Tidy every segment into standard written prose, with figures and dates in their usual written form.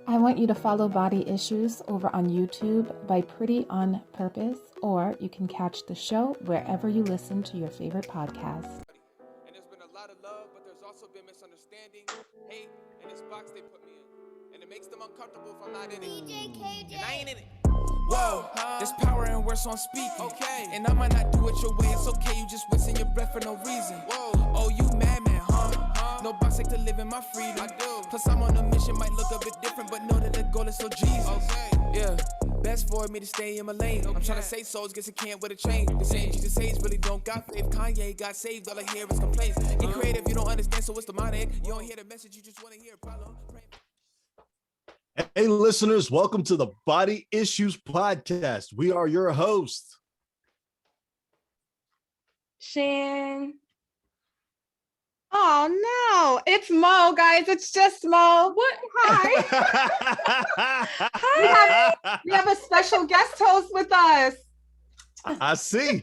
I want you to follow Body Issues over on YouTube by Pretty on Purpose, or you can catch the show wherever you listen to your favorite podcast. And there's been a lot of love, but there's also been misunderstanding, hate, and this box they put me in. And it makes them uncomfortable if I'm not in it. DJ KJ. And I ain't in it. Whoa, there's power in words, so I'm speaking. Okay. And I might not do it your way, it's okay, you just wasting your breath for no reason. Whoa. Oh, you madman, huh? No box like to live in my freedom. I do. Plus I'm on a mission, might look a bit different, but know that the goal is still Jesus. Okay. Yeah. Best for me to stay in my lane. Okay. I'm trying to say souls, guess I can't with a chain. The same Jesus says really don't got faith. Kanye got saved, all I hear is complaints. Get creative, you don't understand, so what's the mind? You don't hear the message, you just want to hear it. Problem. Hey, listeners, welcome to the Body Issues Podcast. We are your hosts, Shan. Oh no, it's Mo, guys. It's just Mo. What? Hi. Hi. We have a special guest host with us. I see.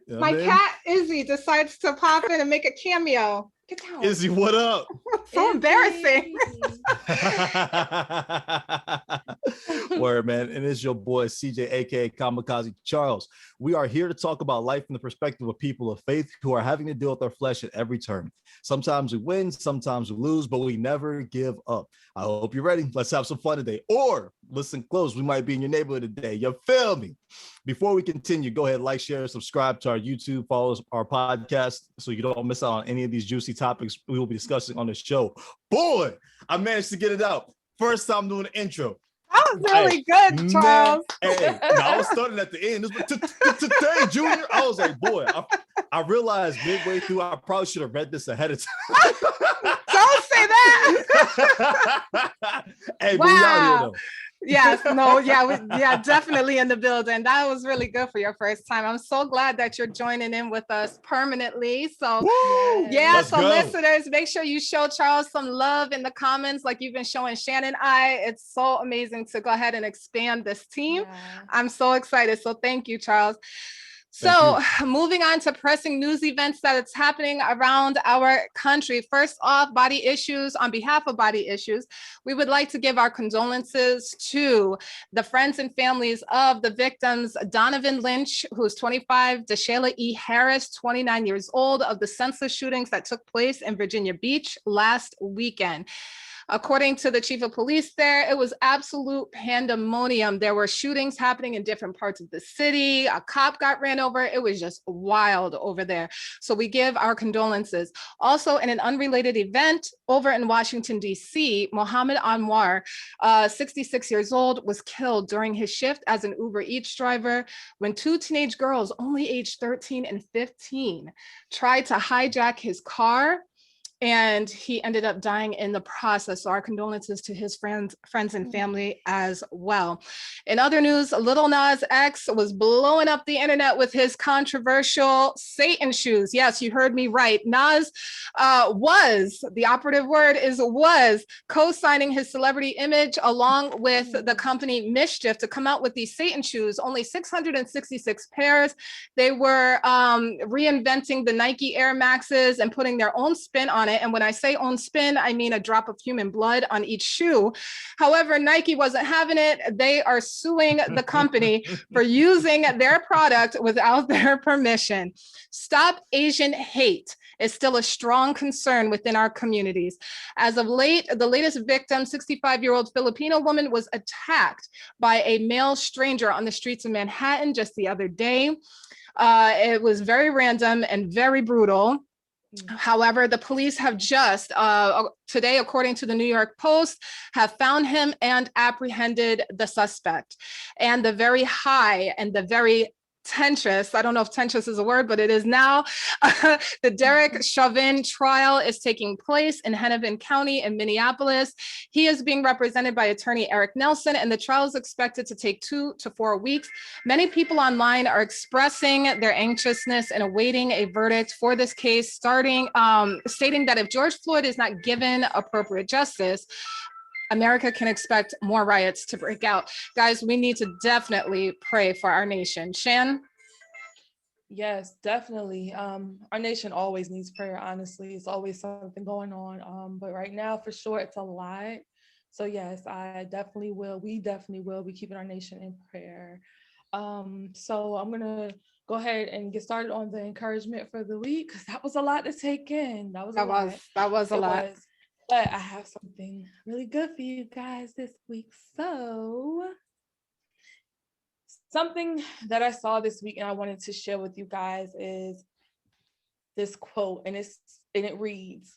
My cat Izzy decides to pop in and make a cameo. Get down. Izzy, what up? So embarrassing. Word, man. And it's your boy CJ, aka KamiKazi Charles. We are here to talk about life from the perspective of people of faith who are having to deal with their flesh at every turn. Sometimes we win, sometimes we lose, but we never give up. I hope you're ready. Let's have some fun today. Or listen close, we might be in your neighborhood today. You feel me? Before we continue, go ahead, like, share, subscribe to our YouTube, follow our podcast so you don't miss out on any of these juicy topics we will be discussing on the show. Boy, I managed to get it out. First time doing the intro. That was really good, Charles. Hey, I was starting at the end. Today, Junior, I was like, boy, I realized midway through, I probably should have read this ahead of time. Don't say that. Hey, wow. But we out here, though. Yes, no, yeah, definitely in the building. That was really good for your first time. I'm so glad that you're joining in with us permanently. So, listeners, make sure you show Charles some love in the comments like you've been showing Shannon. It's so amazing to go ahead and expand this team. Yeah. I'm so excited. So thank you, Charles. So moving on to pressing news events that it's happening around our country. First off, Body Issues, on behalf of Body Issues, we would like to give our condolences to the friends and families of the victims, Donovan Lynch, who's 25, Deshayla E. Harris, 29 years old, of the senseless shootings that took place in Virginia Beach last weekend. According to the chief of police there, it was absolute pandemonium. There were shootings happening in different parts of the city. A cop got ran over. It was just wild over there. So we give our condolences. Also, in an unrelated event over in Washington, D.C., Mohammed Anwar, 66 years old, was killed during his shift as an Uber Eats driver when two teenage girls, only aged 13 and 15, tried to hijack his car. And he ended up dying in the process. So our condolences to his friends and family as well. In other news, Lil Nas X was blowing up the internet with his controversial Satan shoes. Yes, you heard me right. Nas the operative word is was, co-signing his celebrity image along with the company Mischief to come out with these Satan shoes, only 666 pairs. They were reinventing the Nike Air Maxes and putting their own spin on it. And when I say own spin, I mean a drop of human blood on each shoe. However, Nike wasn't having it. They are suing the company for using their product without their permission. Stop Asian hate is still a strong concern within our communities. As of late, the latest victim, 65-year-old Filipino woman, was attacked by a male stranger on the streets of Manhattan just the other day. It was very random and very brutal. However, the police have just today, according to the New York Post, have found him and apprehended the suspect. And the very high and the very tenuous, I don't know if tenuous is a word, but it is now, the Derek Chauvin trial is taking place in Hennepin County in Minneapolis. He is being represented by attorney Eric Nelson, and the trial is expected to take 2 to 4 weeks. Many people online are expressing their anxiousness and awaiting a verdict for this case, stating that if George Floyd is not given appropriate justice, America can expect more riots to break out. Guys, we need to definitely pray for our nation. Shan? Yes, definitely. Our nation always needs prayer, honestly. It's always something going on. But right now, for sure, it's a lot. So yes, I definitely will. We definitely will be keeping our nation in prayer. So I'm gonna go ahead and get started on the encouragement for the week, because that was a lot to take in. That was a lot. That was a lot. But I have something really good for you guys this week. So something that I saw this week and I wanted to share with you guys is this quote, and it reads,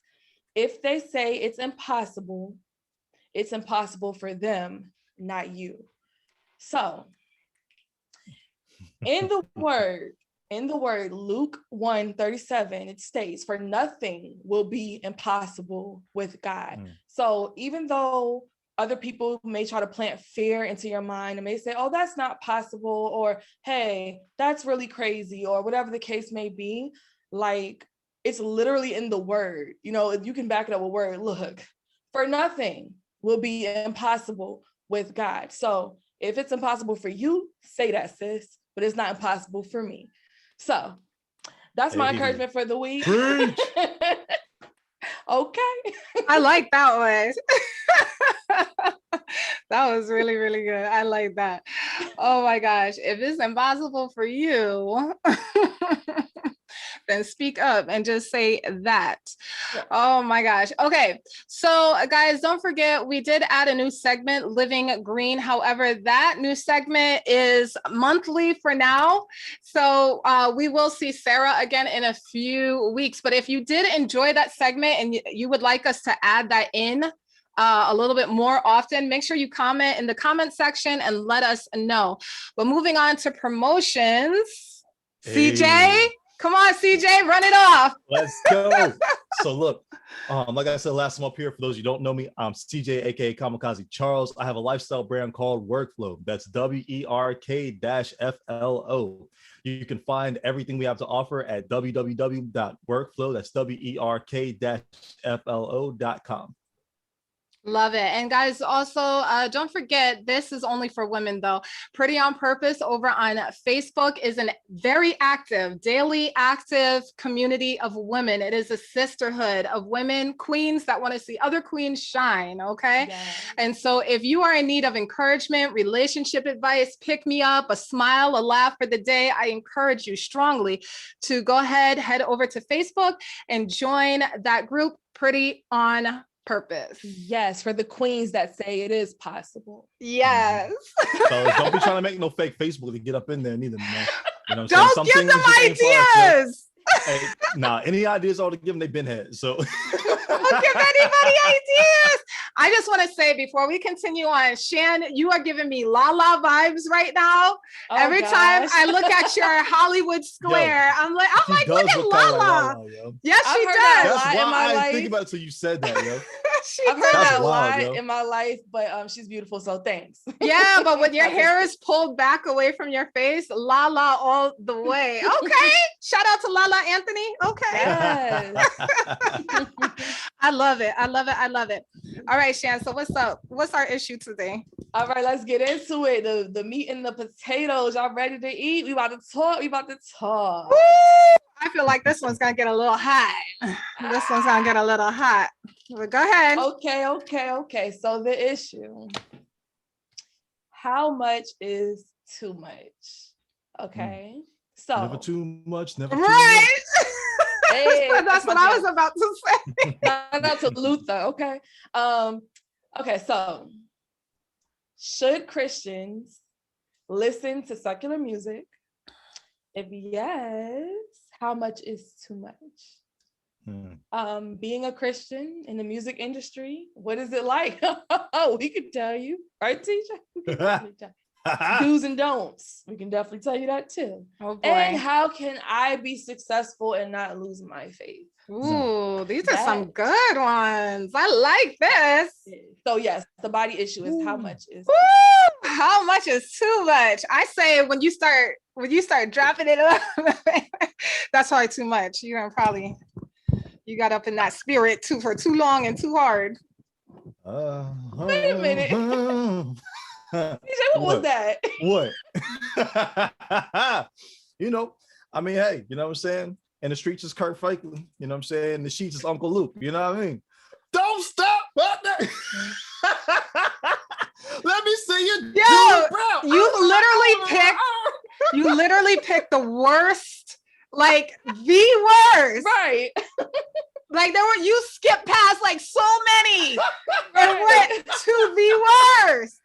"If they say it's impossible for them, not you." So in the word Luke 1:37, it states, "For nothing will be impossible with God." So even though other people may try to plant fear into your mind and may say, "Oh, that's not possible," or "Hey, that's really crazy," or whatever the case may be, like, it's literally in the word. You know, you can back it up with word. Look, for nothing will be impossible with God. So if it's impossible for you, say that, sis, but it's not impossible for me. So that's my encouragement for the week. Okay. I like that one. That was really, really good. I like that. Oh my gosh. If it's impossible for you, then speak up and just say that. Oh my gosh. Okay. So guys, don't forget, we did add a new segment, Living Green. However, that new segment is monthly for now. So we will see Sarah again in a few weeks. But if you did enjoy that segment and you would like us to add that in a little bit more often, make sure you comment in the comment section and let us know. But moving on to promotions, CJ. Come on, CJ, run it off. Let's go. So look, like I said last time up here, for those you don't know me, I'm CJ, aka KamiKazi Charles. I have a lifestyle brand called Workflow. That's WERK-FLO. You can find everything we have to offer at www.workflow. That's WERK-FLO.com. Love it. And guys, also, don't forget, this is only for women though. Pretty on Purpose over on Facebook is a very active, daily active community of women. It is a sisterhood of women, queens that want to see other queens shine, okay? Yes. And so if you are in need of encouragement, relationship advice, pick me up, a smile, a laugh for the day, I encourage you strongly to go ahead, head over to Facebook and join that group, Pretty on Purpose. Yes, for the queens that say it is possible. Yes. Fellas, don't be trying to make no fake Facebook to get up in there neither, man. You know what I'm saying? Don't give them ideas. Hey, any ideas all to give them, they've been had. So don't give anybody ideas. I just want to say before we continue on, Shan, you are giving me Lala vibes right now. Every time I look at your Hollywood Square, I'm like, look at Lala. Yes, she does. That's why I didn't think about it until you said that, yo. I've heard that a lot in my life, but she's beautiful, so thanks. Yeah, but when your hair is pulled back away from your face, Lala all the way. Okay, shout out to Lala Anthony. Okay. Yes. I love it. I love it. I love it. All right, Shan, so what's up? What's our issue today? All right, let's get into it. The meat and the potatoes. Y'all ready to eat? We about to talk. Woo! I feel like this one's gonna get a little hot. This one's gonna get a little hot. But go ahead. Okay. So the issue. How much is too much? Okay. So never too much, never too much. Hey, that's what I was about to say. Not to Luther, okay. Okay, so should Christians listen to secular music? If yes, how much is too much? Being a Christian in the music industry, what is it like? We could tell you, right, TJ? Do's and don'ts. We can definitely tell you that too. Oh boy. And how can I be successful and not lose my faith? Ooh, these are some good ones. I like this. So yes, the body issue is how much is how much is too much? I say when you start dropping it up, that's probably too much. You got up in that spirit for too long and too hard. Wait a minute. DJ, what was that? What? I mean, hey, you know what I'm saying? In the streets is Kurt Franklin, you know what I'm saying? The sheets is Uncle Luke, you know what I mean? Don't stop! Let me see you. Yo, you literally picked the worst, like the worst. Right. Like you skipped past like so many and went to the worst.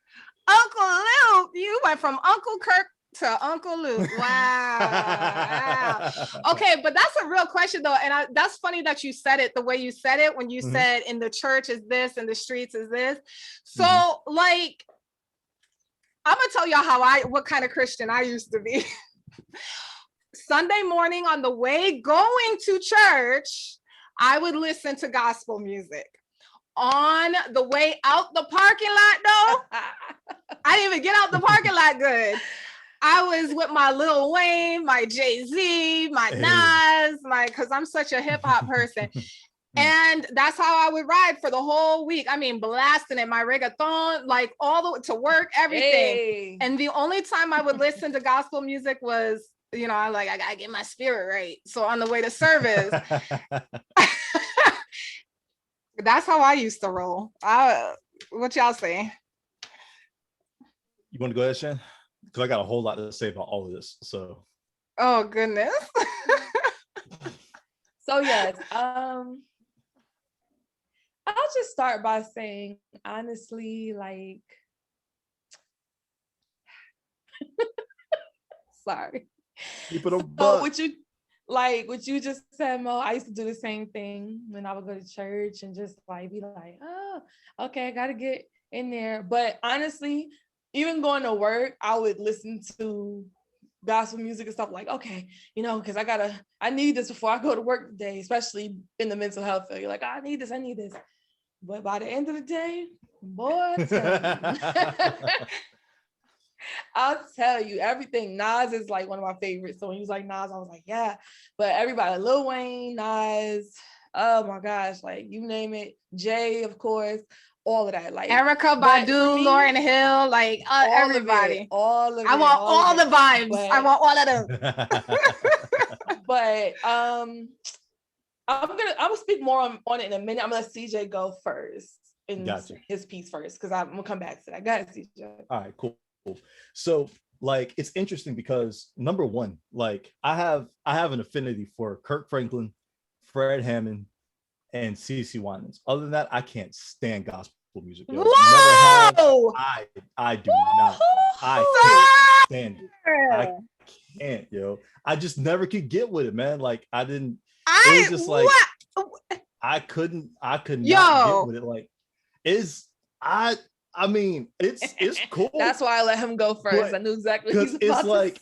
Uncle Luke, you went from Uncle Kirk to Uncle Luke. Wow. Okay, but that's a real question though. And that's funny that you said it the way you said it when you said in the church is this, in the streets is this. So like, I'm gonna tell y'all what kind of Christian I used to be. Sunday morning on the way going to church, I would listen to gospel music. On the way out the parking lot though, I didn't even get out the parking lot good. I was with my Lil Wayne, my Jay-Z, my Nas, cause I'm such a hip hop person. And that's how I would ride for the whole week. I mean, blasting it, my reggaeton, like all the way to work, everything. Hey. And the only time I would listen to gospel music was, I gotta get my spirit right. So on the way to service, that's how I used to roll. What y'all say? You want to go ahead, Shan? Because I got a whole lot to say about all of this. So. Oh goodness. So yes, I'll just start by saying honestly, like, sorry. Keep it on so what you just said, Mo, I used to do the same thing when I would go to church and just like be like, oh, okay, I gotta get in there. But honestly, even going to work, I would listen to gospel music and stuff like, okay, because I need this before I go to work today, especially in the mental health field. You're like, I need this. But by the end of the day, boy, I'll tell you everything. Nas is like one of my favorites. So when he was like Nas, I was like, yeah. But everybody, Lil Wayne, Nas, oh my gosh, like you name it. Jay, of course, all of that. Like Erykah Badu, Lauryn Hill, like everybody. All of it. I want all the vibes. I want all of them. But I'm gonna speak more on it in a minute. I'm gonna let CJ go first in his piece first because I'm gonna come back to that. Go ahead, CJ. All right, cool. So like it's interesting because number one, like I have an affinity for Kirk Franklin, Fred Hammond, and CeCe Winans. Other than that, I can't stand gospel music. Yo. Whoa! I do not. I can't stand it. I can't, yo. I just never could get with it, man. Like I could not get with it. Like I mean, it's cool. That's why I let him go first. I knew exactly what he was about it's like to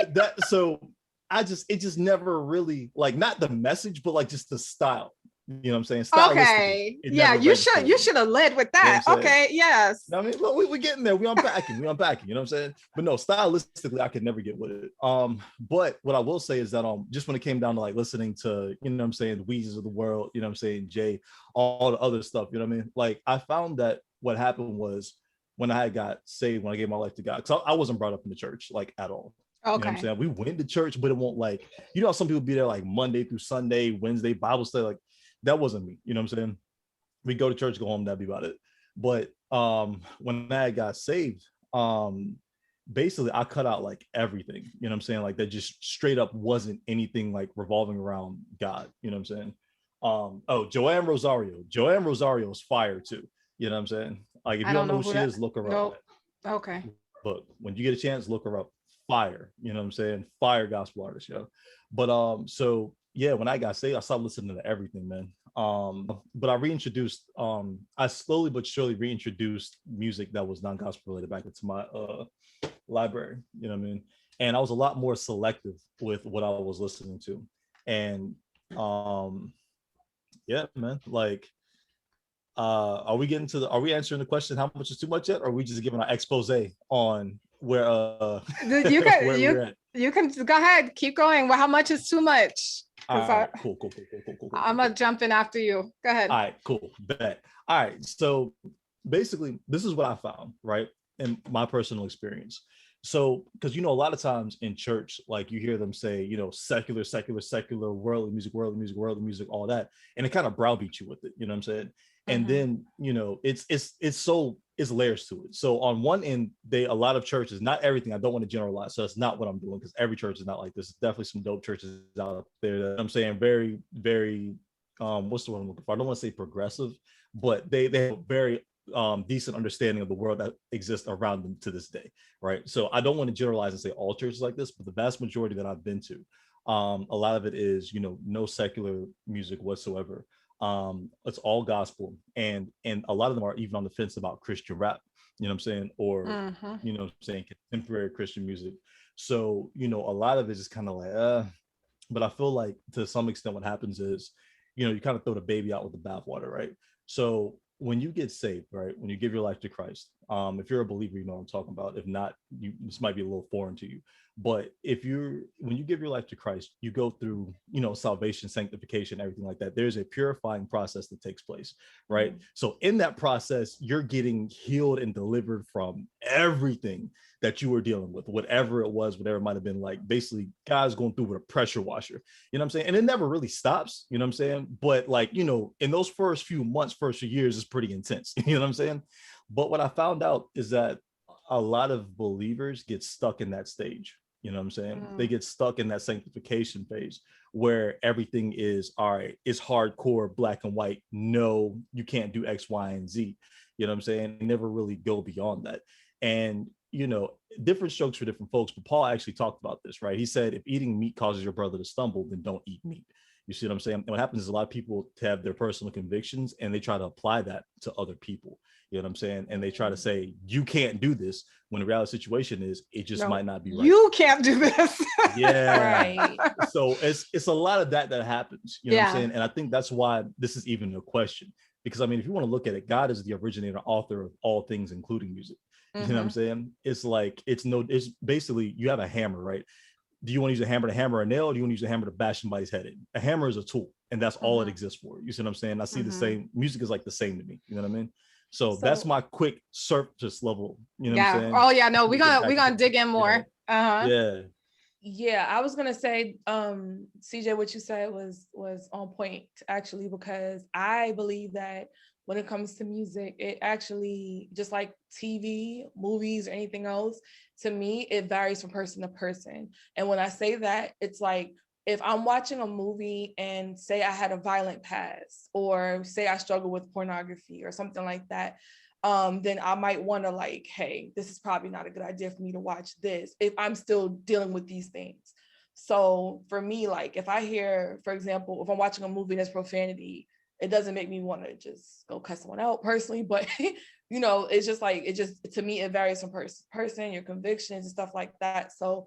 say. that. So it just never really like not the message, but like just the style. You know what I'm saying? Okay. Yeah, you should have led with that. You know okay, yes. I mean, look, we're getting there. We unpacking, you know what I'm saying? But no, stylistically, I could never get with it. But what I will say is that just when it came down to like listening to, you know what I'm saying, the Weezers of the world, you know what I'm saying, Jay, all the other stuff, you know what I mean? Like I found that what happened was when I got saved, when I gave my life to God, because I wasn't brought up in the church like at all. Okay. You know what I'm saying? We went to church, but it won't like, how some people be there like Monday through Sunday, Wednesday, Bible study, like that wasn't me. You know what I'm saying? We go to church, go home, that'd be about it. But when I got saved, basically I cut out like everything, you know what I'm saying? Like that just straight up wasn't anything like revolving around God, you know what I'm saying? Joanne Rosario is fire too. You know what I'm saying? Like if you don't know who she is, look her up. Okay. But when you get a chance, look her up. Fire, you know what I'm saying? Fire gospel artist, yo. But so yeah, when I got saved, I started listening to everything, man. But I slowly but surely reintroduced music that was non-gospel related back into my library, you know what I mean? And I was a lot more selective with what I was listening to. And yeah, man, like are we answering the question how much is too much yet, or are we just giving our expose on where you can go ahead, keep going. Well, how much is too much? Right, cool. I'm gonna jump in after you. Go ahead. All right, cool. Bet. All right. So basically, this is what I found, right? In my personal experience. So, because a lot of times in church, like you hear them say, secular, worldly music, all that, and it kind of browbeats you with it. You know what I'm saying? And then, you know, it's layers to it. So on one end, a lot of churches, not everything, I don't want to generalize, so that's not what I'm doing, because every church is not like this. There's definitely some dope churches out there that I'm saying very, very, what's the word I'm looking for? I don't want to say progressive, but they have a very decent understanding of the world that exists around them to this day, right? So I don't want to generalize and say all churches like this, but the vast majority that I've been to, a lot of it is, you know, no secular music whatsoever. It's all gospel, and a lot of them are even on the fence about Christian rap, you know what I'm saying, or you know what I'm saying, contemporary Christian music. So, you know, a lot of it is kind of like but I feel like to some extent what happens is, you know, you kind of throw the baby out with the bathwater, right? So when you get saved, right, when you give your life to Christ, if you're a believer, you know what I'm talking about. If not, this might be a little foreign to you. But when you give your life to Christ, you go through, you know, salvation, sanctification, everything like that. There's a purifying process that takes place, right? So in that process, you're getting healed and delivered from everything that you were dealing with, whatever it was, whatever it might have been. Like, basically, God's going through with a pressure washer, you know what I'm saying? And it never really stops, you know what I'm saying? But, like, you know, in those first few months, first few years, it's pretty intense, you know what I'm saying? But what I found out is that a lot of believers get stuck in that stage. You know what I'm saying? They get stuck in that sanctification phase where everything is, all right, it's hardcore, black and white. No, you can't do X, Y, and Z. You know what I'm saying? They never really go beyond that. And, you know, different strokes for different folks. But Paul actually talked about this, right? He said, if eating meat causes your brother to stumble, then don't eat meat. You see what I'm saying? And what happens is a lot of people have their personal convictions and they try to apply that to other people. You know what I'm saying? And they try to say, you can't do this, when the reality situation is, it just might not be right. You can't do this. Yeah. Right. So it's a lot of that happens. You know what I'm saying? And I think that's why this is even a question. Because, I mean, if you want to look at it, God is the originator, author of all things, including music. You know what I'm saying? It's like, it's basically, you have a hammer, right? Do you want to use a hammer to hammer a nail, or do you want to use a hammer to bash somebody's head in? A hammer is a tool, and that's all it exists for. You see what I'm saying? I see the same, music is like the same to me. You know what I mean? So that's my quick surface level. You know what I'm saying? Oh yeah, no, we're gonna dig in more. Yeah, I was gonna say, CJ, what you said was on point, actually, because I believe that when it comes to music, it actually, just like TV, movies, or anything else, to me, it varies from person to person. And when I say that, it's like, if I'm watching a movie and say I had a violent past, or say I struggle with pornography or something like that, then I might wonder, like, hey, this is probably not a good idea for me to watch this if I'm still dealing with these things. So for me, like, if I hear, for example, if I'm watching a movie that's profanity, it doesn't make me want to just go cuss someone out personally, but you know, it's just like, to me, it varies from person, your convictions and stuff like that. So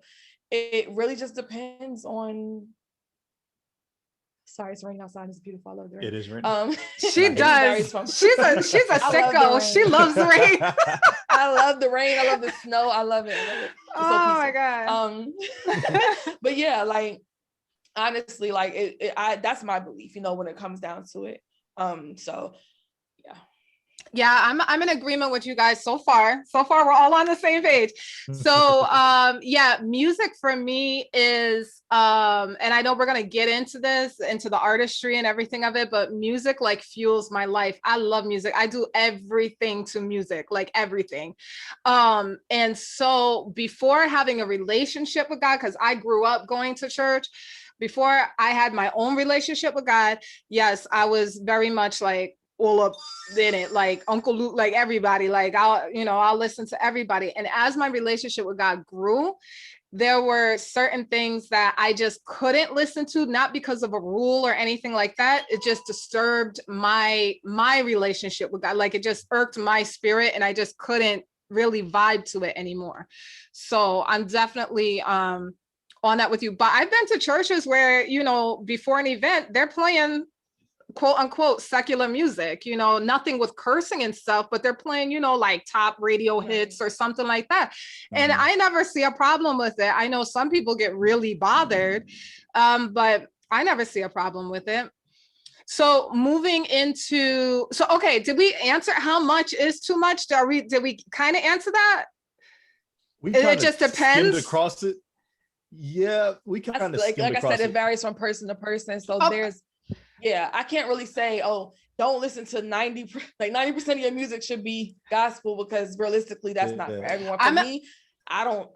it really just depends on. Sorry, it's raining outside. It's beautiful. I love the rain. It is raining. She does. She's a sicko. She loves the rain. I love the rain. I love the snow. I love it. It's oh my God. But yeah, like, honestly, like, that's my belief, you know, when it comes down to it. So yeah, I'm in agreement with you guys so far. We're all on the same page. So yeah, music for me is and I know we're gonna get into the artistry and everything of it, but music like fuels my life. I love music. I do everything to music, like everything. And so before having a relationship with God, because I grew up going to church, before I had my own relationship with God, yes, I was very much like all up in it, like Uncle Luke, like everybody, like I'll listen to everybody. And as my relationship with God grew, there were certain things that I just couldn't listen to, not because of a rule or anything like that. It just disturbed my relationship with God. Like, it just irked my spirit, and I just couldn't really vibe to it anymore. So I'm definitely on that with you. But I've been to churches where, you know, before an event, they're playing quote unquote secular music, you know, nothing with cursing and stuff, but they're playing, you know, like top radio hits or something like that. And I never see a problem with it. I know some people get really bothered, but I never see a problem with it. So moving into, okay, did we answer how much is too much? Did we kind of answer that? It just depends. Skimmed across it. Yeah, we kind of like I said, it varies from person to person. So there's, yeah, I can't really say, oh, don't listen to 90% of your music should be gospel, because realistically that's not for everyone. For me, I don't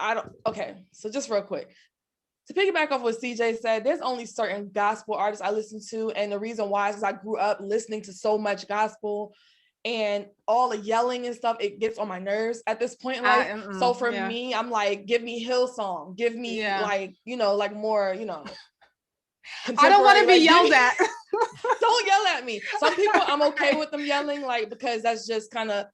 okay, so just real quick to piggyback off what CJ said, there's only certain gospel artists I listen to, and the reason why is because I grew up listening to so much gospel, and all the yelling and stuff, it gets on my nerves at this point in life. So for me, I'm like, give me Hillsong, give me like, you know, like more, you know, I don't want to be yelled at. Don't yell at me. Some people I'm okay with them yelling, like, because that's just kind of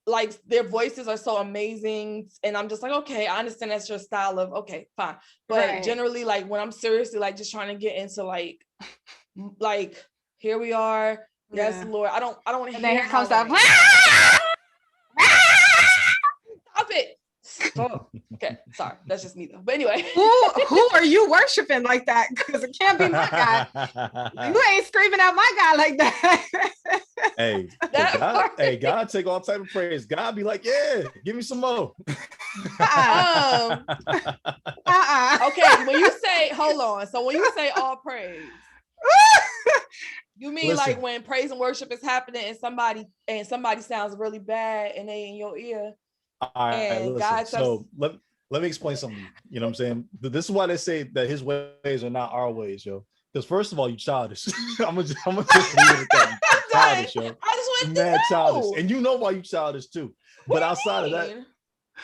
like their voices are so amazing, and I'm just like, okay, I understand that's your style of, okay, fine. But generally, like when I'm seriously like just trying to get into like here we are, yes, Lord, I don't want to hear. And then here comes that. Stop it. Stop. Okay, sorry, that's just me though. But anyway, who are you worshiping like that? Because it can't be my God. You ain't screaming at my God like that. God take all type of praise. God be like, yeah, give me some more. Okay, when you say, hold on, so when you say all praise, you mean like when praise and worship is happening and somebody sounds really bad and they in your ear? All right, listen. So let me explain something. You know what I'm saying? This is why they say that his ways are not our ways, yo. Because first of all, you childish. I'm gonna just leave it at that. Childish, yo. I just want to know. Childish, and you know why you childish too. But outside of that,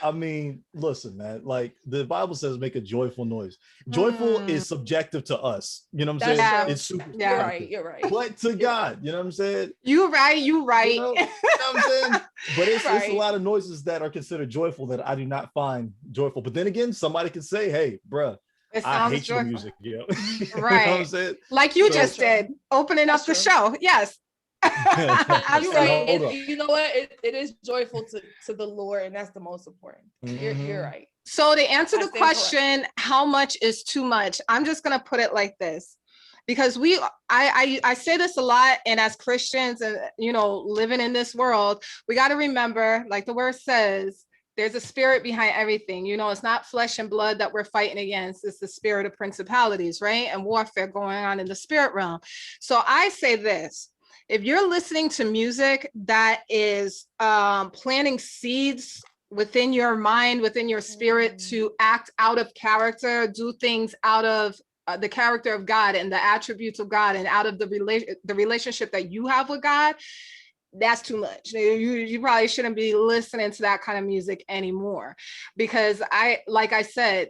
I mean, listen, man, like the Bible says, make a joyful noise. Joyful is subjective to us. You know what I'm saying? It's super. You're right. But to God, you know what I'm saying? You right. You know what I'm saying? But it's a lot of noises that are considered joyful that I do not find joyful. But then again, somebody could say, hey, bruh, I hate your music. You know? Right. You know what I'm saying? Like you just did, opening up the show. Yes. You're right. You know what? It is joyful to the Lord, and that's the most important. You're right. So to answer the question, how much is too much? I'm just gonna put it like this, because I say this a lot, and as Christians and living in this world, we got to remember, like the word says, there's a spirit behind everything. It's not flesh and blood that we're fighting against. It's the spirit of principalities, right? And warfare going on in the spirit realm. So I say this. If you're listening to music that is planting seeds within your mind, within your spirit to act out of character, do things out of the character of God and the attributes of God and out of the relationship that you have with God, that's too much. You probably shouldn't be listening to that kind of music anymore. Because like I said,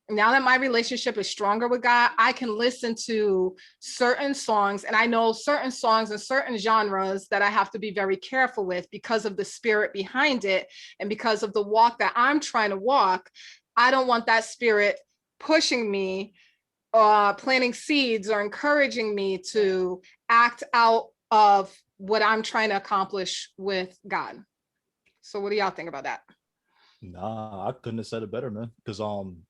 now that my relationship is stronger with God, I can listen to certain songs, and I know certain songs and certain genres that I have to be very careful with because of the spirit behind it and because of the walk that I'm trying to walk. I don't want that spirit pushing me, planting seeds or encouraging me to act out of what I'm trying to accomplish with God. So what do y'all think about that? Nah, I couldn't have said it better, man. Because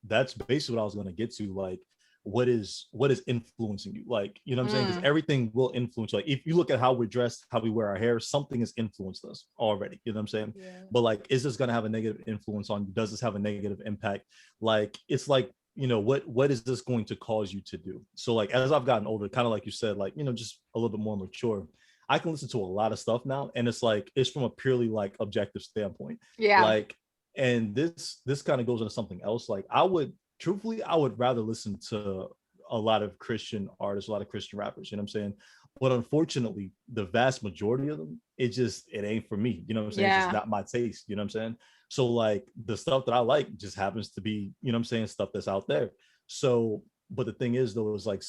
that's basically what I was gonna get to. Like, what is influencing you? Like, you know what I'm saying? Because everything will influence. Like, if you look at how we're dressed, how we wear our hair, something has influenced us already. You know what I'm saying? Yeah. But like, is this gonna have a negative influence on you? Does this have a negative impact? Like, it's like, what is this going to cause you to do? So like, as I've gotten older, kind of like you said, like, just a little bit more mature, I can listen to a lot of stuff now, and it's like, it's from a purely like objective standpoint. Yeah. Like, and this kind of goes into something else. Like, I would rather listen to a lot of Christian artists, a lot of Christian rappers, you know what I'm saying? But unfortunately, the vast majority of them, it ain't for me. You know what I'm saying? Yeah. It's just not my taste. You know what I'm saying? So like, the stuff that I like just happens to be, you know what I'm saying, stuff that's out there. So, but the thing is though, is like,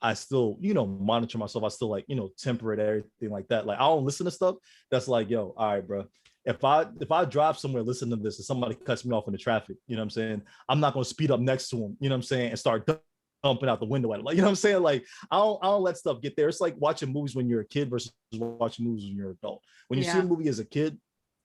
I still, monitor myself. I still like, temper it, everything like that. Like, I don't listen to stuff that's like, yo, all right, bro. If I drive somewhere, listen to this, and somebody cuts me off in the traffic, you know what I'm saying? I'm not going to speed up next to them, you know what I'm saying, and start dumping out the window at him. Like, you know what I'm saying? Like, I don't let stuff get there. It's like watching movies when you're a kid versus watching movies when you're an adult. When you see a movie as a kid,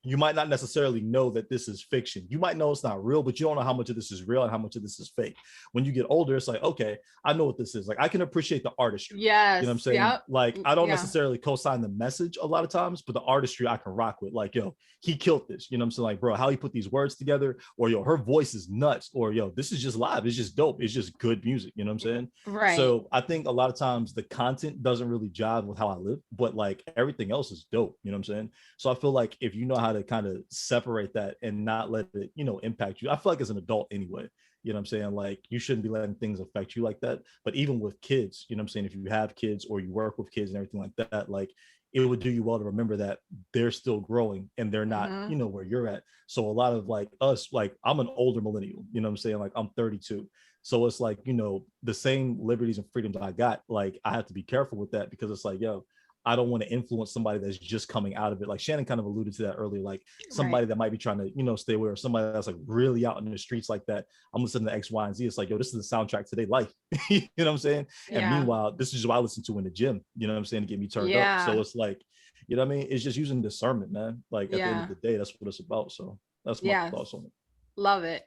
you might not necessarily know that this is fiction. You might know it's not real, but you don't know how much of this is real and how much of this is fake. When you get older, it's like, okay, I know what this is. Like, I can appreciate the artistry. Yes. You know what I'm saying? Yep. Like, I don't necessarily co-sign the message a lot of times, but the artistry I can rock with. Like, yo, he killed this. You know what I'm saying? Like, bro, how he put these words together, or yo, her voice is nuts, or yo, this is just live. It's just dope. It's just good music. You know what I'm saying? Right. So I think a lot of times the content doesn't really jive with how I live, but like everything else is dope. You know what I'm saying? So I feel like if you know how to kind of separate that and not let it, you know, impact you. I feel like as an adult anyway, you know what I'm saying? Like, you shouldn't be letting things affect you like that. But even with kids, you know what I'm saying? If you have kids or you work with kids and everything like that, like, it would do you well to remember that they're still growing and they're not, you know, where you're at. So a lot of like us, like, I'm an older millennial, you know what I'm saying? Like, I'm 32. So it's like, you know, the same liberties and freedoms I got, like, I have to be careful with that, because it's like, yo, I don't want to influence somebody that's just coming out of it. Like Shannon kind of alluded to that earlier, like somebody that might be trying to, you know, stay away, or somebody that's like really out in the streets like that. I'm listening to X, Y, and Z. It's like, yo, this is the soundtrack to their life. You know what I'm saying? And meanwhile, this is what I listen to in the gym, you know what I'm saying, to get me turned up. So it's like, you know what I mean? It's just using discernment, man. Like at the end of the day, that's what it's about. So that's my thoughts on it. Love it.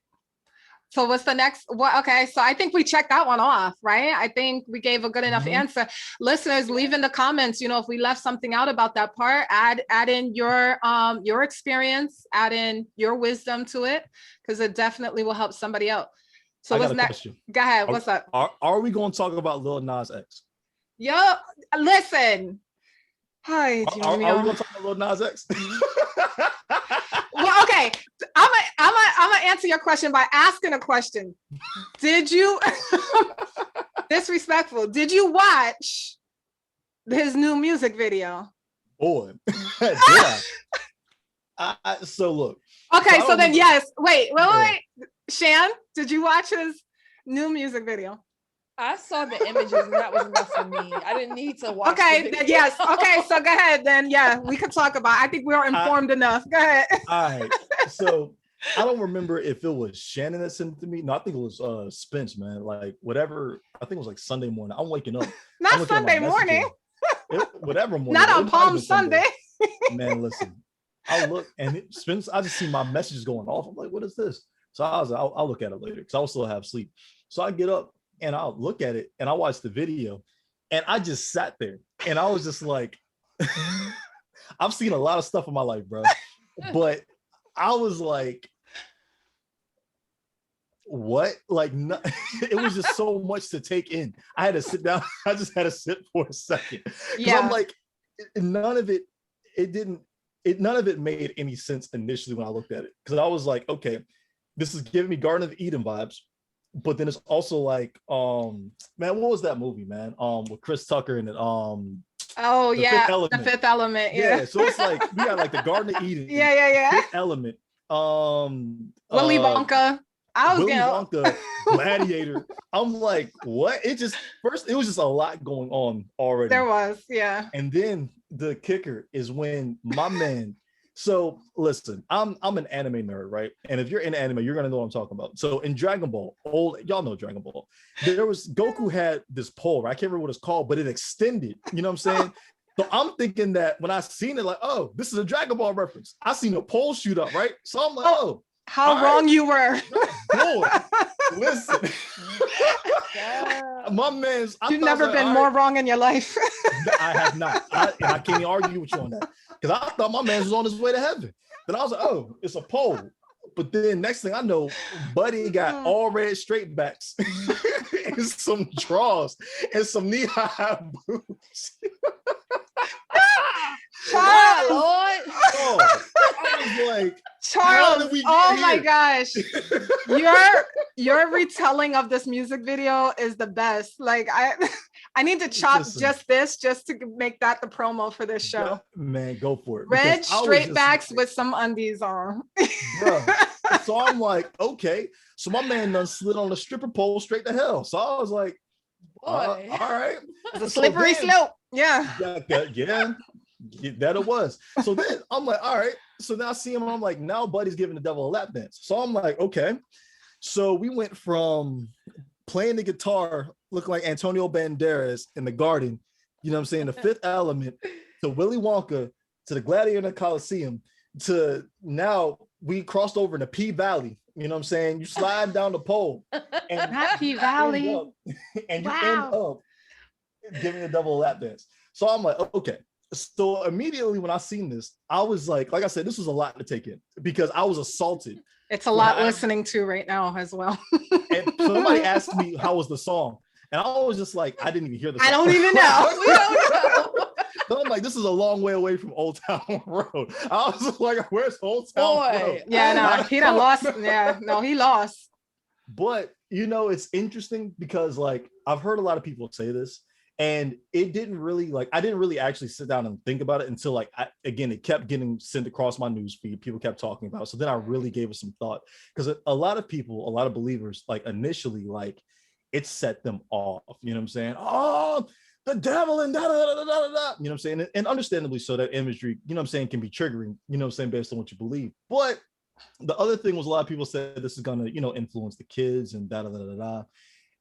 So what's the next? What? Okay, so I think we checked that one off, right? I think we gave a good enough answer. Listeners, leave in the comments, you know, if we left something out about that part, add in your experience, add in your wisdom to it, because it definitely will help somebody out. So what's next? Question. Go ahead. What's up? Are we going to talk about Lil Nas X? Yo, listen. Hi. Are we going to talk about Lil Nas X? Well, okay, I'm gonna answer your question by asking a question. Did you disrespectful? Did you watch his new music video? Boy, yeah. So look. Okay, so then yes. Wait. Shan, did you watch his new music video? I saw the images and that was enough for me. I didn't need to watch. Okay, yes. Okay, so go ahead then. Yeah, we can talk about it. I think we are informed enough. Go ahead. All right. So I don't remember if it was Shannon that sent it to me. No, I think it was Spence, man. Like whatever. I think it was like Sunday morning. I'm waking up. Not Sunday morning. Whatever morning. Not on Palm Sunday. Man, listen. I look and Spence. I just see my messages going off. I'm like, what is this? So I was, I'll look at it later because I will still have sleep. So I get up and I'll look at it and I watch the video and I just sat there and I was just like, I've seen a lot of stuff in my life, bro. But I was like, what? Like, no, it was just so much to take in. I had to sit down. I just had to sit for a second. Yeah. I'm like, none of it made any sense initially when I looked at it. Because I was like, okay, this is giving me Garden of Eden vibes. But then it's also like, man, what was that movie, man? With Chris Tucker in it. The Fifth Element. Yeah. So it's like we got like the Garden of Eden. Yeah. Fifth Element. Willy Wonka. Wonka, Gladiator. I'm like, what? It was just a lot going on already. There was, yeah. And then the kicker is when my man. So listen, I'm an anime nerd, right? And if you're in anime, you're gonna know what I'm talking about. So in Dragon Ball, y'all know Dragon Ball. There was Goku had this pole, right? I can't remember what it's called, but it extended. You know what I'm saying? So I'm thinking that when I seen it, like, oh, this is a Dragon Ball reference. I seen a pole shoot up, right? So I'm like, oh, how wrong you were. Boy, listen. My man's. You've never been more wrong in your life. I have not. I can't even argue with you on that. Because I thought my man was on his way to heaven. Then I was like, oh, it's a pole. But then next thing I know, Buddy got all red straight backs and some drawers and some knee-high boots. Charles, Lord. Oh, I was like, Charles, oh my gosh. Your retelling of this music video is the best. Like I need to chop just to make that the promo for this show. Man, go for it. Red straight backs with some undies on. Bro. So I'm like, okay. So my man done slid on the stripper pole straight to hell. So I was like, all right. It's a slippery slope. Yeah. Yeah. That it was. So then I'm like, all right. So now I see him. I'm like, now Buddy's giving the devil a lap dance. So I'm like, okay. So we went from playing the guitar, looking like Antonio Banderas in the Garden, you know what I'm saying, the Fifth Element, to Willy Wonka, to the Gladiator in the Coliseum. to now we crossed over into P Valley. You know what I'm saying? You slide down the pole and Not P Valley. And you end up giving a double lap dance. So I'm like, okay. So immediately when I seen this, I was like I said, this was a lot to take in because I was assaulted. It's a lot listening to right now as well. And somebody asked me how was the song, and I was just like, I didn't even hear the song. I don't even know. We don't know. So I'm like, this is a long way away from Old Town Road. I was like, where's Old Town Road? Yeah, no, he done lost. Yeah, no, he lost. But you know, it's interesting because like I've heard a lot of people say this, and it didn't really I didn't really actually sit down and think about it until like again, it kept getting sent across my news feed. People kept talking about it. So then I really gave it some thought because a lot of people, a lot of believers, like initially, like it set them off. You know what I'm saying? Oh, the devil and da da da da da da. You know what I'm saying? And understandably so, that imagery, you know what I'm saying, can be triggering, you know what I'm saying, based on what you believe. But the other thing was a lot of people said this is gonna, you know, influence the kids and da da da da da.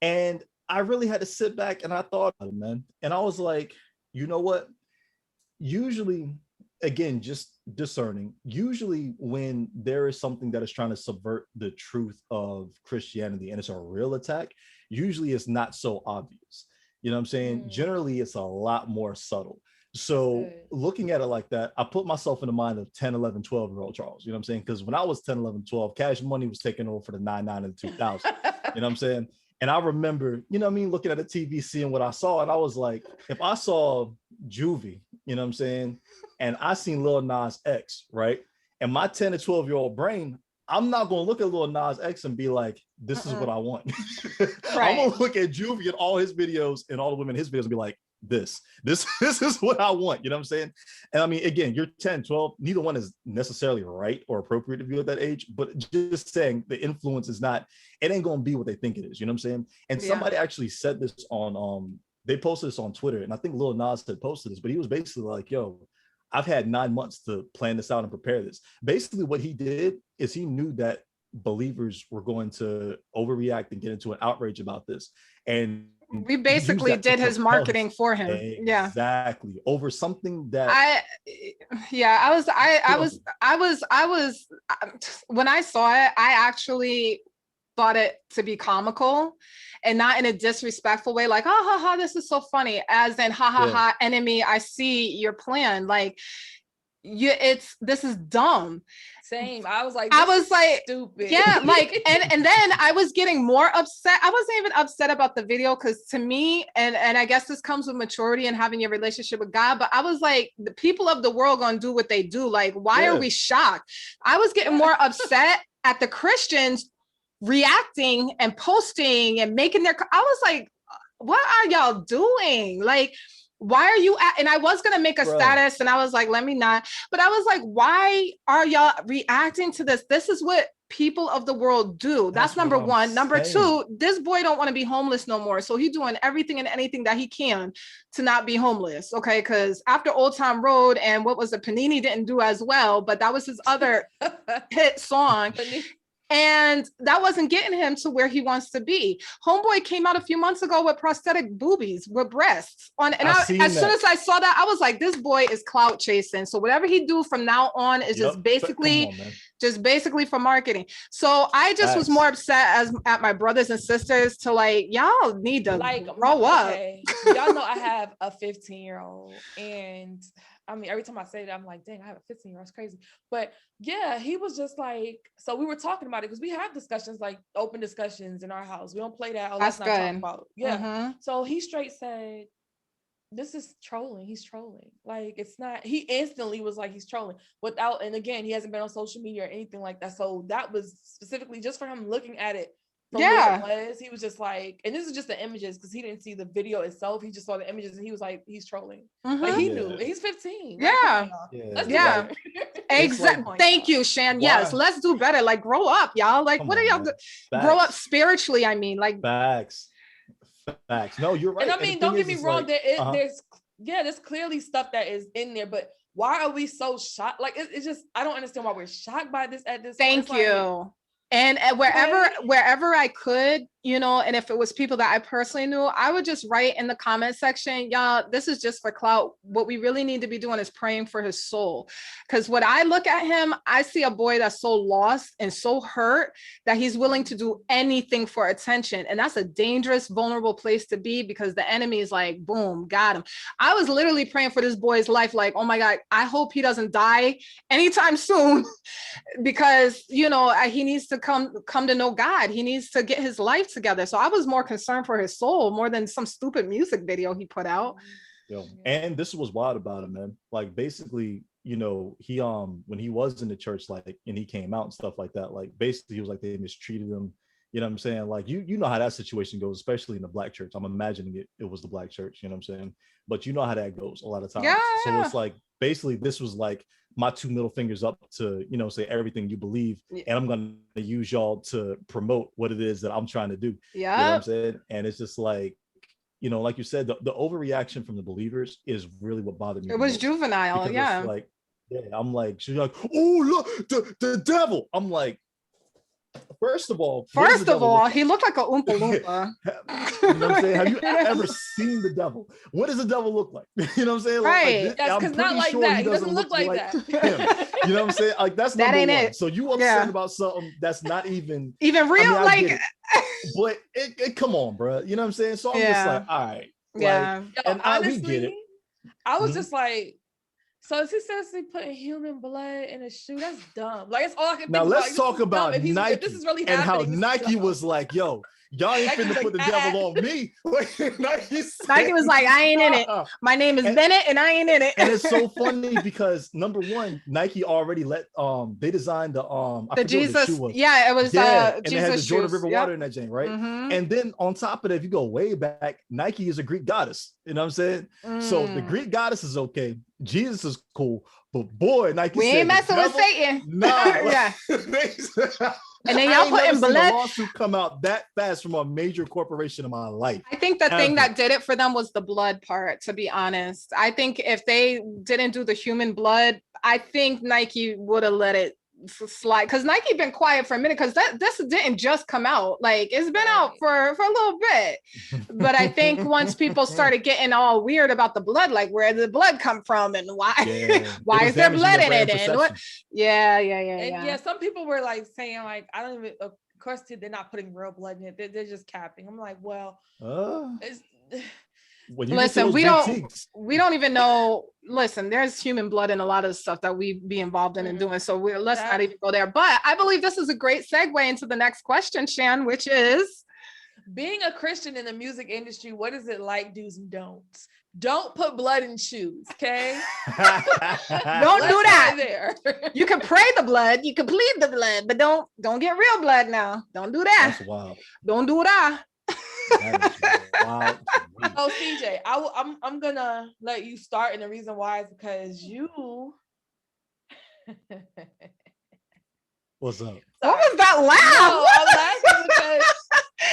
And I really had to sit back and I thought about it, man. And I was like, you know what? Usually, again, just discerning, usually when there is something that is trying to subvert the truth of Christianity and it's a real attack, usually it's not so obvious. You know what I'm saying? Generally, it's a lot more subtle. So looking at it like that, I put myself in the mind of 10, 11, 12-year-old Charles. You know what I'm saying? Because when I was 10, 11, 12, Cash Money was taking over for the 99 and the 2000. You know what I'm saying? And I remember, you know what I mean, looking at the TV, seeing what I saw, and I was like, if I saw Juvie, you know what I'm saying, and I seen Lil Nas X, right? And my 10 to 12-year-old brain, I'm not going to look at Lil Nas X and be like, this is what I want. I'm going to look at Juvie and all his videos and all the women in his videos and be like, this is what I want. You know what I'm saying? And I mean, again, you're 10, 12, neither one is necessarily right or appropriate to view at that age, but just saying the influence is not, it ain't going to be what they think it is. You know what I'm saying? And somebody actually said this on, they posted this on Twitter, and I think Lil Nas had posted this, but he was basically like, yo, I've had 9 months to plan this out and prepare this. Basically what he did is he knew that believers were going to overreact and get into an outrage about this. And we basically did his marketing for him. Exactly. Over something that I was when I saw it, I actually thought it to be comical and not in a disrespectful way, like, ha ha ha, this is so funny, as in ha ha ha, enemy, I see your plan. Like, this is dumb. Same. I was like, stupid. Yeah, like, and then I was getting more upset. I wasn't even upset about the video because to me, and I guess this comes with maturity and having your relationship with God, but I was like, the people of the world gonna do what they do. Like, why are we shocked? I was getting more upset at the Christians reacting and posting and making their, I was like, what are y'all doing? Like, why are you and I was going to make a status and I was like, let me not, but I was like, why are y'all reacting to this? This is what people of the world do. That's number one. Number two, this boy don't want to be homeless no more. So he's doing everything and anything that he can to not be homeless. Okay. Cause after Old Town Road and what was it? Panini didn't do as well, but that was his other hit song. And that wasn't getting him to where he wants to be. Homeboy came out a few months ago with prosthetic boobies, with breasts on. And as soon as I saw that, I was like, this boy is clout chasing. So whatever he do from now on is just basically for marketing. So I just was more upset at my brothers and sisters to like, y'all need to like grow up. Y'all know I have a 15-year-old, and I mean, every time I say that, I'm like, dang, I have a 15-year-old. It's crazy. But yeah, he was just like, so we were talking about it because we have discussions, like open discussions in our house. We don't play that. That's not good. talk about. Yeah. So he straight said, this is trolling. He's trolling. Like, it's not, he instantly was like, he's trolling without, and again, he hasn't been on social media or anything like that. So that was specifically just for him looking at it. He was just like, and this is just the images because he didn't see the video itself. He just saw the images and he was like, he's trolling. Like, he knew. He's 15. Exactly. Thank you, Shan. Yes, let's do better. Like, grow up, y'all. Like, what are y'all grow up spiritually? I mean, like, facts. No, you're right. And I mean, don't get me wrong. Like, there's clearly stuff that is in there, but why are we so shocked? Like, it's just, I don't understand why we're shocked by this at this point. Thank you. And wherever I could, you know, and if it was people that I personally knew, I would just write in the comment section, y'all, this is just for clout. What we really need to be doing is praying for his soul. Because when I look at him, I see a boy that's so lost and so hurt that he's willing to do anything for attention. And that's a dangerous, vulnerable place to be, because the enemy is like, boom, got him. I was literally praying for this boy's life. Like, oh my God, I hope he doesn't die anytime soon, because, you know, he needs to come to know God. He needs to get his life together. So I was more concerned for his soul more than some stupid music video he put out. Yo, and this was wild about him, man. Like, basically, you know, he when he was in the church, like, and he came out and stuff like that, like, basically he was like, they mistreated him. You know what I'm saying? Like, you know how that situation goes, especially in the Black church. I'm imagining it was the Black church, you know what I'm saying? But you know how that goes a lot of times. Yeah. So it's like, basically this was like my 2 middle fingers up to, you know, say everything you believe, and I'm going to use y'all to promote what it is that I'm trying to do. Yeah. You know what I'm saying? And it's just like, you know, like you said, the overreaction from the believers is really what bothered me. It was juvenile. Yeah. Like, yeah, I'm like, she's like, oh, look, the devil. I'm like, First of all, he looked like a Oompa Loompa. You know what I'm saying? Have you ever seen the devil? What does the devil look like? You know what I'm saying? Right. Like, that's because not like sure that. He doesn't look like that. Him. You know what I'm saying? Like, that's that number ain't one. it. So you upset about something that's not even real, I mean, but it come on, bro. You know what I'm saying? So I'm just like, all right. Yeah. Like, and honestly, we get it. I was just like, so is he seriously putting human blood in a shoe? That's dumb. Like, it's all I can think now about. Let's talk about Nike. If this is really and how happening, Nike was like, yo, y'all ain't finna put the devil on me. Nike was like, I ain't in it. My name is Bennett and I ain't in it. And it's so funny because number one, Nike already let they designed the Jesus. It was and Jesus they had the Jordan River yep. water in that chain, right? Mm-hmm. And then on top of that, if you go way back, Nike is a Greek goddess. You know what I'm saying? So the Greek goddess is okay. Jesus is cool. But boy, Nike we ain't messing with Satan. Nah. Yeah. And then y'all putting blood. A lawsuit come out that fast from a major corporation in my life. I think the thing that did it for them was the blood part, to be honest. I think if they didn't do the human blood, I think Nike would have let it slide, because Nike been quiet for a minute, because this didn't just come out. Like, it's been out for a little bit. But I think once people started getting all weird about the blood, like, where did the blood come from and why why is there blood in it? And what? Yeah. Some people were like saying, like, I don't even, of course they're not putting real blood in it. They're just capping. I'm like, well, listen, we don't even know. Listen, there's human blood in a lot of stuff that we be involved in and doing. So let's not even go there. But I believe this is a great segue into the next question, Shan, which is, being a Christian in the music industry, what is it like, do's and don'ts? Don't put blood in shoes, okay? Don't do that. There. You can pray the blood, you can plead the blood, but don't get real blood now. Don't do that. That's wild. Don't do that. Wow. Oh, CJ, I'm gonna let you start, and the reason why is because you. What's up? What was that laugh? No, I'm laughing because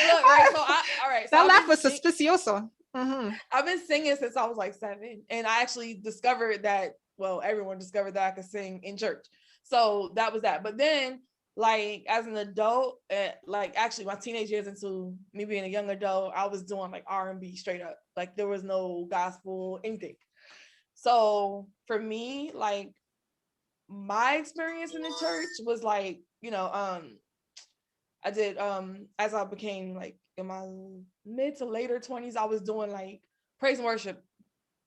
look, right. So all right. So that laugh was suspicioso. Mm-hmm. I've been singing since I was like 7, and I actually discovered that. Well, everyone discovered that I could sing in church, so that was that. But then, like, as an adult, like, actually my teenage years into me being a young adult, I was doing like R&B straight up. Like, there was no gospel, anything. So for me, like, my experience in the church was like, you know, I did, as I became like in my mid to later 20s, I was doing like praise and worship,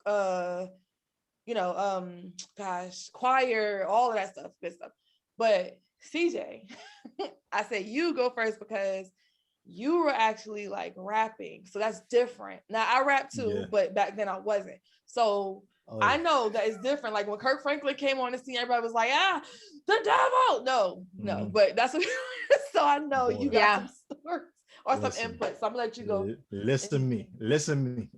you know, choir, all of that stuff, good stuff. But CJ, I said you go first because you were actually like rapping, so that's different. Now I rap too, but back then I wasn't. So I know that it's different. Like when Kirk Franklin came on the scene, everybody was like, the devil. No, but that's what. So I know you got some stories or some input. So I'm gonna let you go. Listen me. Listen me.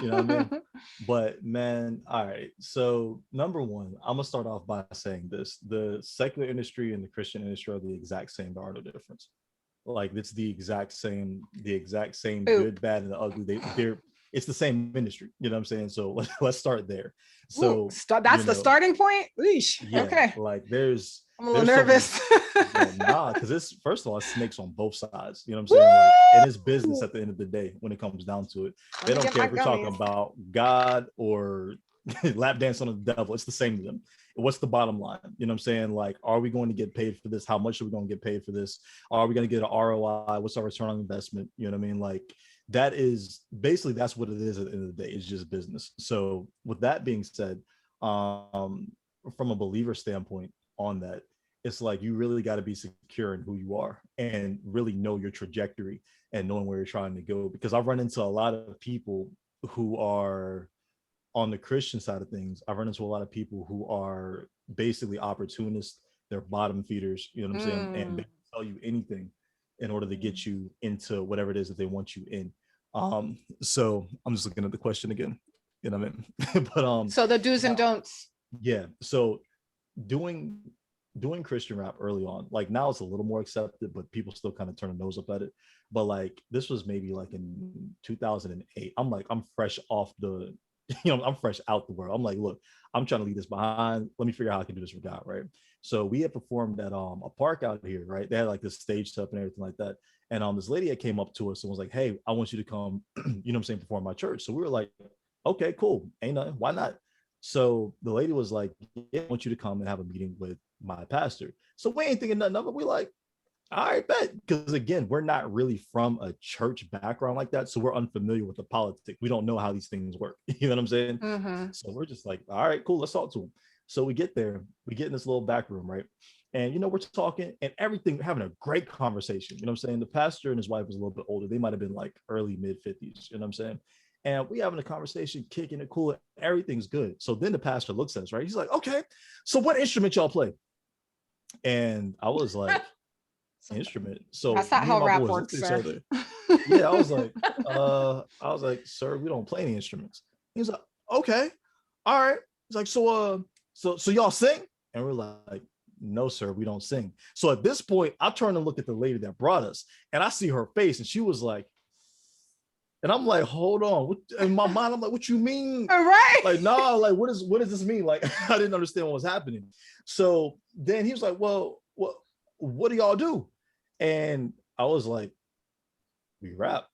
You know what I mean? But man, all right. So number one, I'm gonna start off by saying this: the secular industry and the Christian industry are the exact same. There are no difference. Like, it's the exact same good, bad, and the ugly. it's the same industry, you know what I'm saying? So let's start there. So that's the starting point. Eesh. Yeah, okay, like I'm a little nervous. Because it's, first of all, it's snakes on both sides, you know what I'm saying? Like, and it's business at the end of the day when it comes down to it. They don't care if we're talking about God or lap dance on the devil. It's the same to them. What's the bottom line? You know what I'm saying? Like, are we going to get paid for this? How much are we going to get paid for this? Are we going to get an ROI? What's our return on investment? You know what I mean? Like, that is basically, that's what it is at the end of the day. It's just business. So with that being said, from a believer standpoint on that, it's like you really got to be secure in who you are and really know your trajectory and knowing where you're trying to go. Because I've run into a lot of people who are on the Christian side of things. I've run into a lot of people who are basically opportunists. They're bottom feeders, you know what I'm saying? And they tell you anything in order to get you into whatever it is that they want you in. So I'm just looking at the question again, you know what I mean? But so the do's and don'ts. Yeah. So doing Christian rap early on, like now it's a little more accepted, but people still kind of turn a nose up at it. But like this was maybe like in 2008. I'm fresh off the, I'm fresh out the world. I'm like, look, I'm trying to leave this behind. Let me figure out how I can do this for God, right? So we had performed at a park out here, right? They had like this stage stuff and everything like that. And this lady had came up to us and was like, hey, I want you to come, you know what I'm saying, perform my church. So we were like, okay, cool. Ain't nothing. Why not? So the lady was like, yeah, I want you to come and have a meeting with my pastor. So we ain't thinking nothing of it. We're like, all right, bet. Because again, we're not really from a church background like that. So we're unfamiliar with the politics. We don't know how these things work. You know what I'm saying? Mm-hmm. So we're just like, all right, cool. Let's talk to him. So we get there, we get in this little back room, right? And, we're talking and everything, having a great conversation. You know what I'm saying? The pastor and his wife was a little bit older. They might've been like early mid 50s. You know what I'm saying? And we having a conversation, kicking it cool. Everything's good. So then the pastor looks at us, right? He's like, okay, so what instrument y'all play? And I was like, instrument. So that's not how rap works, sir. Yeah, I was like, sir, we don't play any instruments. He's like, okay, all right. He's like, so y'all sing? And we're like, no, sir, we don't sing. So at this point, I turn and look at the lady that brought us, and I see her face, and she was like, and I'm like, hold on. In my mind, I'm like, what you mean? All right. Like, no, like, what does this mean? Like, I didn't understand what was happening. So then he was like, well, what do y'all do? And I was like, we rap.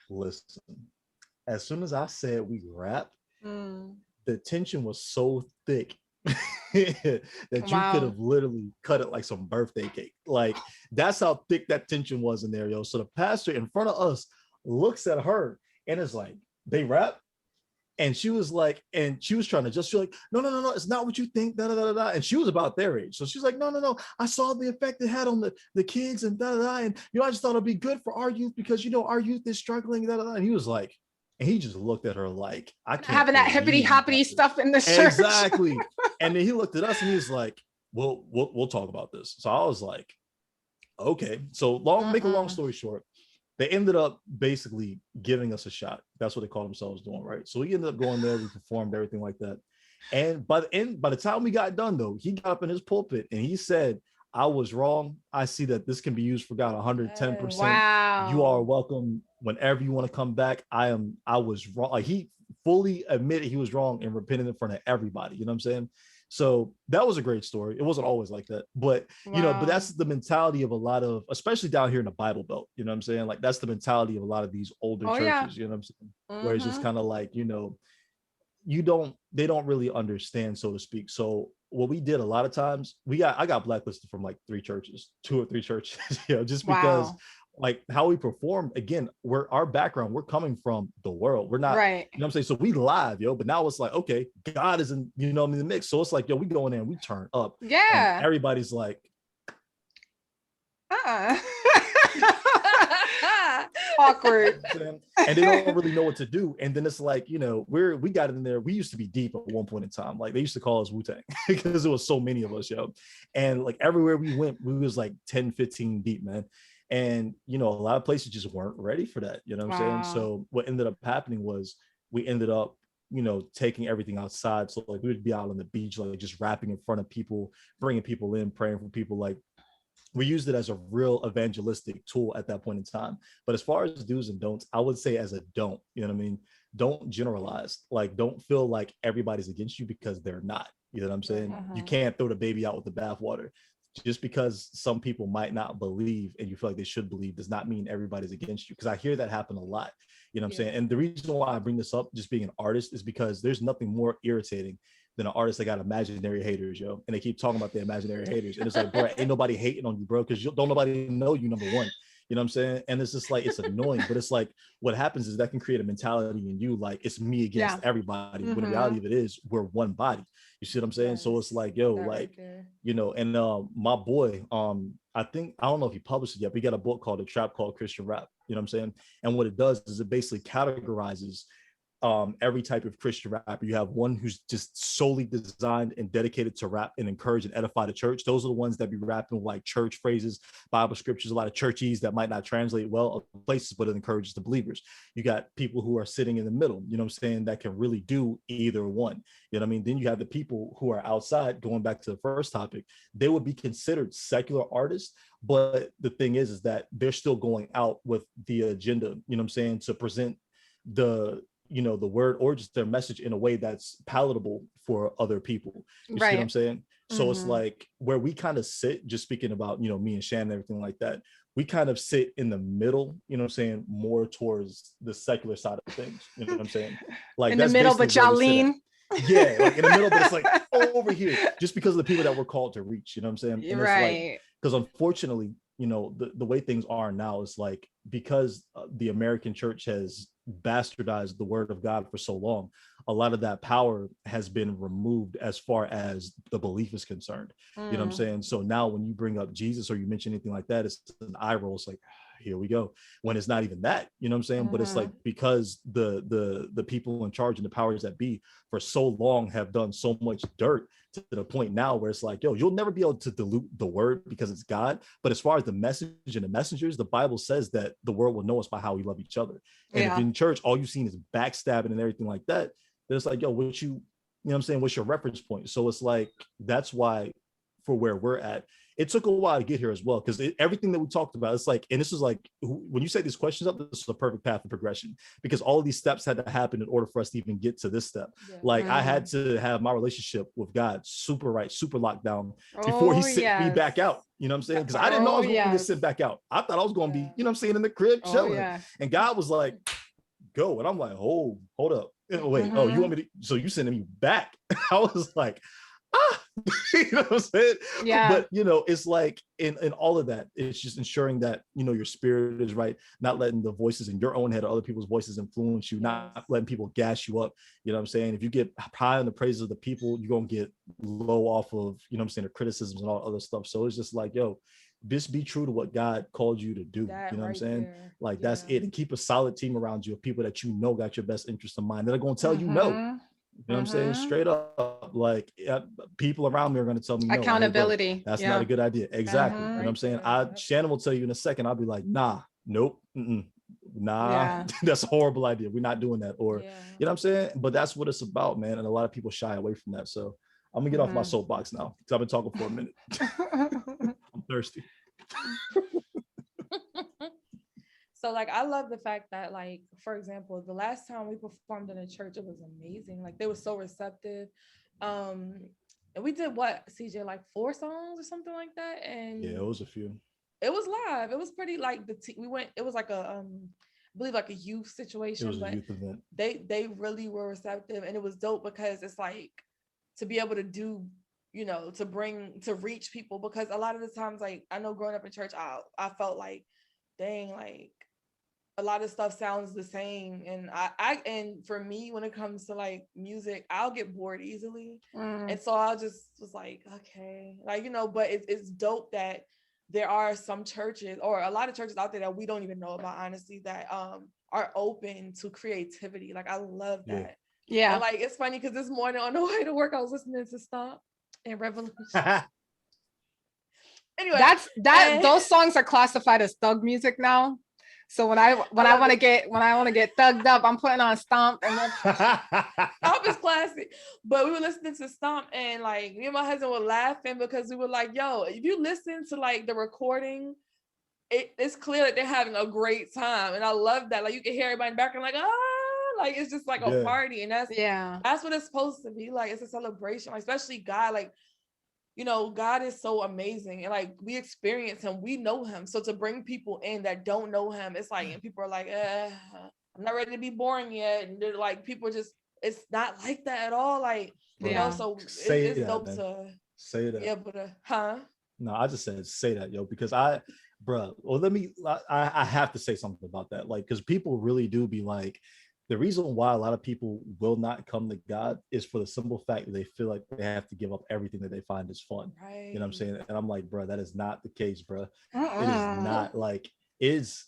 Listen, as soon as I said we rap, the tension was so thick that you could have literally cut it like some birthday cake. Like, that's how thick that tension was in there, yo. So the pastor in front of us looks at her and is like, they rap? And she was like, and she was trying to just feel like, no, it's not what you think, da, da, da, da. And she was about their age. So she's like, no, I saw the effect it had on the kids and da, da, da. And, I just thought it'd be good for our youth because, our youth is struggling, da, da, da. And he was like, and he just looked at her like, I can't. Having that hippity hoppity stuff in the church. Exactly. And then he looked at us and he was like, well, we'll talk about this. So I was like, okay. So make a long story short, they ended up basically giving us a shot. That's what they call themselves doing, right? So we ended up going there, we performed everything like that. And by the time we got done, though, he got up in his pulpit and he said, I was wrong. I see that this can be used for God 110%. Wow. You are welcome whenever you want to come back. I was wrong. Like, he fully admitted he was wrong and repented in front of everybody. You know what I'm saying? So that was a great story. It wasn't always like that, but but that's the mentality of a lot of, especially down here in the Bible Belt. You know what I'm saying? Like, that's the mentality of a lot of these older churches. Yeah. You know what I'm saying? Mm-hmm. Where it's just kind of like, they don't really understand, so to speak. So what we did a lot of times, I got blacklisted from like 2 or 3 churches, just because like how we performed. Again, our background, we're coming from the world. We're not, right. You know what I'm saying? So we live, but now it's like, okay, God is in, in the mix. So it's like, we go in there and we turn up. Yeah. And everybody's like, awkward. And they don't really know what to do. And then it's like, we got in there. We used to be deep at one point in time. Like, they used to call us Wu-Tang because there was so many of us, And like everywhere we went, we was like 10, 15 deep, man. And, a lot of places just weren't ready for that. You know what I'm saying? So what ended up happening was we ended up, taking everything outside. So like we would be out on the beach, like just rapping in front of people, bringing people in, praying for people. Like, we used it as a real evangelistic tool at that point in time. But as far as do's and don'ts, I would say as a don't, you know what I mean? Don't generalize. Like, don't feel like everybody's against you, because they're not. You know what I'm saying? You can't throw the baby out with the bathwater. Just because some people might not believe and you feel like they should believe does not mean everybody's against you. Because I hear that happen a lot. You know what I'm saying? And the reason why I bring this up, just being an artist, is because there's nothing more irritating than an artist that got imaginary haters, yo. And they keep talking about the imaginary haters. And it's like, bro, ain't nobody hating on you, bro, because don't nobody know you, number one. You know what I'm saying? And it's just like, it's annoying, but it's like, what happens is that can create a mentality in you, like it's me against everybody. When the reality of it is, we're one body. You see what I'm saying? So it's like, yo, like, you know, and my boy, I don't know if he published it yet, but he got a book called A Trap Called Christian Rap. You know what I'm saying? And what it does is it basically categorizes every type of Christian rapper. You have one who's just solely designed and dedicated to rap and encourage and edify the church. Those are the ones that be rapping like church phrases, Bible scriptures, a lot of churchies that might not translate well places, but it encourages the believers. You got people who are sitting in the middle, you know what I'm saying, that can really do either one. You know what I mean? Then you have the people who are outside, going back to the first topic, they would be considered secular artists. But the thing is that they're still going out with the agenda, you know what I'm saying, to present the word or just their message in a way that's palatable for other people. You see what I'm saying? So it's like where we kind of sit, just speaking about, you know, me and Shannon and everything like that, we kind of sit in the middle, you know what I'm saying, more towards the secular side of things. You know what I'm saying? Like in the middle, but y'all lean. Yeah, like in the middle, but it's like over here, just because of the people that we're called to reach, you know what I'm saying? And it's like, because unfortunately, you know, the way things are now is like, because the American church has bastardized the word of God for so long, a lot of that power has been removed as far as the belief is concerned. You know what I'm saying? So now when you bring up Jesus or you mention anything like that, it's an eye roll. It's like, here we go, when it's not even that, you know what I'm saying? But it's like, because the people in charge and the powers that be for so long have done so much dirt to the point now where it's like, yo, you'll never be able to dilute the word because it's God. But as far as the message and the messengers, the Bible says that the world will know us by how we love each other. And if in church all you've seen is backstabbing and everything like that, then it's like, yo, you know what I'm saying, what's your reference point? So it's like, that's why for where we're at, it took a while to get here as well, because everything that we talked about, it's like, and this is like, when you say these questions up, this is a perfect path of progression, because all of these steps had to happen in order for us to even get to this step. Like I had to have my relationship with God super right, super locked down before he sent me back out. You know what I'm saying? Because I didn't know I was going to sit back out. I thought I was going to be, you know what I'm saying, in the crib chilling. And God was like, go. And I'm like, oh, hold up. Wait, oh, you want me to, so you sending me back? I was like, you know what I'm saying? But you know, it's like in all of that, it's just ensuring that, you know, your spirit is right, not letting the voices in your own head or other people's voices influence you, not letting people gas you up. You know what I'm saying? If you get high on the praises of the people, you're gonna get low off of, you know what I'm saying, the criticisms and all other stuff. So it's just like, yo, just be true to what God called you to do. You know what I'm saying? Like that's it. And keep a solid team around you of people that you know got your best interest in mind, that are gonna tell you no. You know what I'm saying? Straight up, like people around me are going to tell me no. Accountability. Hey, bro, that's not a good idea. Exactly. You know what I'm saying? Shannon will tell you in a second. I'll be like, nah, nope, nah, that's a horrible idea. We're not doing that. Or, you know what I'm saying? But that's what it's about, man. And a lot of people shy away from that. So I'm gonna get off my soapbox now, because I've been talking for a minute. I'm thirsty. So like, I love the fact that, like, for example, the last time we performed in a church, it was amazing. Like they were so receptive. And we did what, CJ, like 4 songs or something like that. And yeah, it was a few. It was live. It was pretty like we went, it was like a, I believe like a youth situation. It was a youth event. They really were receptive, and it was dope because it's like to be able to do, you know, to reach people, because a lot of the times, like I know growing up in church, I felt like, dang, like a lot of stuff sounds the same, and and for me, when it comes to like music, I'll get bored easily, and so I just was like, okay, like, you know, but it's dope that there are some churches, or a lot of churches out there that we don't even know about, honestly, that are open to creativity. Like I love that. And like it's funny because this morning on the way to work, I was listening to Stomp and Revolution. Anyway, those songs are classified as thug music now. So when I want to get thugged up, I'm putting on Stomp. And Stomp is classic. But we were listening to Stomp, and like me and my husband were laughing because we were like, yo, if you listen to like the recording, it's clear that they're having a great time. And I love that. Like you can hear everybody in the background like, like it's just like a party. And that's what it's supposed to be like. It's a celebration, like, especially God, like, you know, God is so amazing, and like we experience him, we know him. So to bring people in that don't know him, it's like, and people are like, I'm not ready to be born yet. And they're like, people just, it's not like that at all. Like, you know, so it's dope to say that. Yeah, but No, I just said say that, yo, because I have to say something about that. Like, because people really do be like, the reason why a lot of people will not come to God is for the simple fact that they feel like they have to give up everything that they find is fun. Right. You know what I'm saying? And I'm like, bro, that is not the case, bro. It is not. Like, is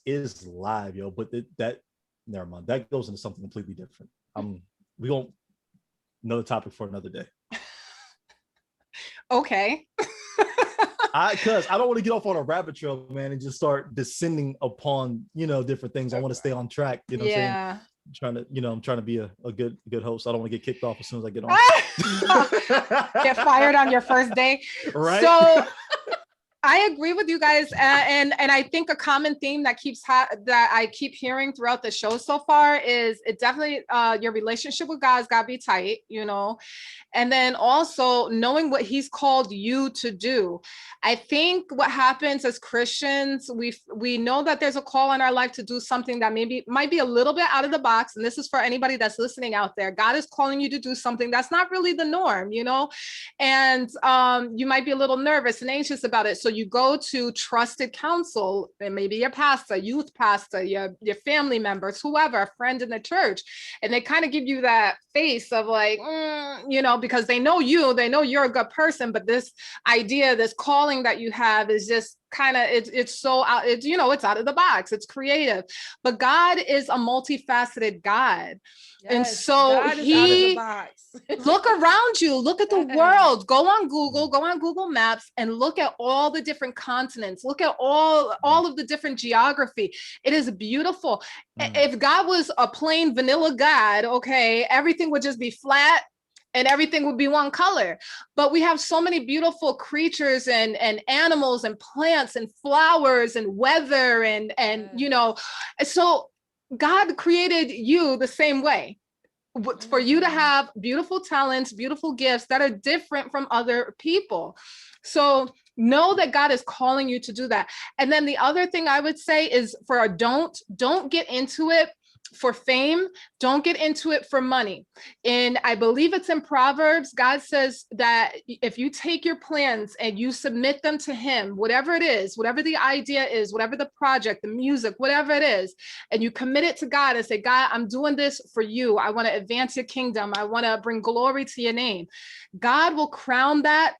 live, yo. But that never mind. That goes into something completely different. We don't, another topic for another day. Okay. Because I don't want to get off on a rabbit trail, man, and just start descending upon, you know, different things. I want to stay on track. You know what I'm saying? I'm trying to be a good host. I don't want to get kicked off as soon as I get on. Get fired on your first day. Right. So I agree with you guys, and I think a common theme that that I keep hearing throughout the show so far is it definitely your relationship with God's got to be tight, you know, and then also knowing what He's called you to do. I think what happens as Christians, we know that there's a call in our life to do something that might be a little bit out of the box, and this is for anybody that's listening out there. God is calling you to do something that's not really the norm, you know, and you might be a little nervous and anxious about it. So you go to trusted counsel, and maybe your pastor, youth pastor, your family members, whoever, a friend in the church, and they kind of give you that face of like, you know, because they know you're a good person, but this idea, this calling that you have is just kind of it's so out, you know, it's out of the box, it's creative. But God is a multifaceted God. Yes, and so He look around you, look at the world, go on Google Maps and look at all the different continents, look at all of the different geography. It is beautiful. If God was a plain vanilla God, okay, everything would just be flat and everything would be one color. But we have so many beautiful creatures and animals and plants and flowers and weather and you know, so God created you the same way for you to have beautiful talents, beautiful gifts that are different from other people. So know that God is calling you to do that. And then the other thing I would say is don't get into it for fame. Don't get into it for money. And I believe it's in Proverbs. God says that if you take your plans and you submit them to Him, whatever it is, whatever the idea is, whatever the project, the music, whatever it is, and you commit it to God and say, God, I'm doing this for you. I want to advance your kingdom. I want to bring glory to your name. God will crown that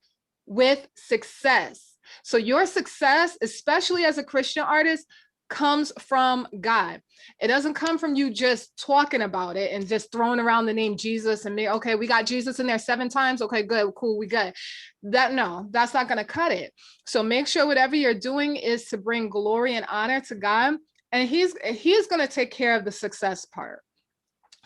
with success. So your success, especially as a Christian artist, comes from God. It doesn't come from you just talking about it and just throwing around the name Jesus and okay, we got Jesus in there 7 times. Okay, good, cool, we good. That's not going to cut it. So make sure whatever you're doing is to bring glory and honor to God, and He's going to take care of the success part.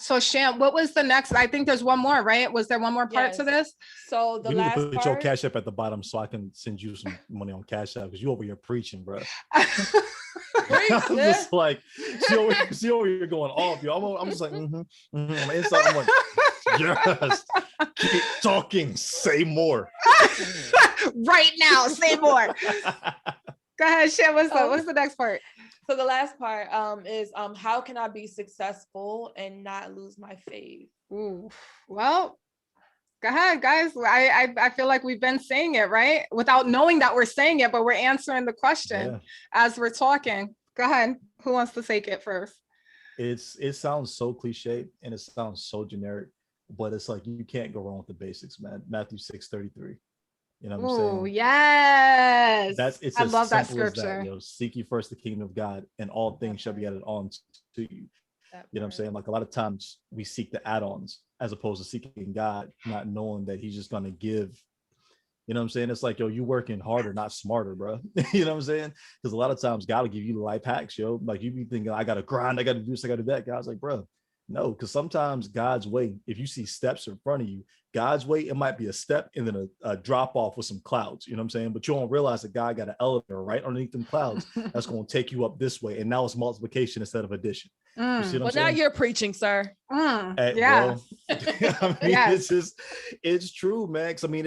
So Sham, what was the next? I think there's one more, right? Was there one more part to this? So the last part. You need to put your Cash App at the bottom so I can send you some money on Cash App, because you over here preaching, bro. I'm just like, she over here going off, yo. I'm just like, inside, I'm like, yes, keep talking, say more. Right now, say more. Go ahead, Sham. What's the next part? So the last part is how can I be successful and not lose my faith? Ooh, well, go ahead, guys. I feel like we've been saying it, right? Without knowing that we're saying it, but we're answering the question as we're talking. Go ahead. Who wants to take it first? It sounds so cliche and it sounds so generic, but it's like you can't go wrong with the basics, man. Matthew 6:33. You know what I'm saying? Oh, yes. I love that scripture. That, seek ye first the kingdom of God, and all things shall be added on to you. You know what I'm saying? Like a lot of times we seek the add-ons as opposed to seeking God, not knowing that He's just going to give, You know what I'm saying? It's like, yo, you working harder, not smarter, bro. You know what I'm saying? Because a lot of times God will give you the life hacks, yo. Like you be thinking, I got to grind, I got to do this, I got to do that. God's like, bro, no, because sometimes God's way, if you see steps in front of you, God's way, it might be a step and then a drop off with some clouds. You know what I'm saying? But you don't realize that God got an elevator right underneath them clouds that's going to take you up this way. And now it's multiplication instead of addition. You see what I'm saying? Now you're preaching, sir. Hey, Yeah. I mean, it's true, man. 'Cause I mean,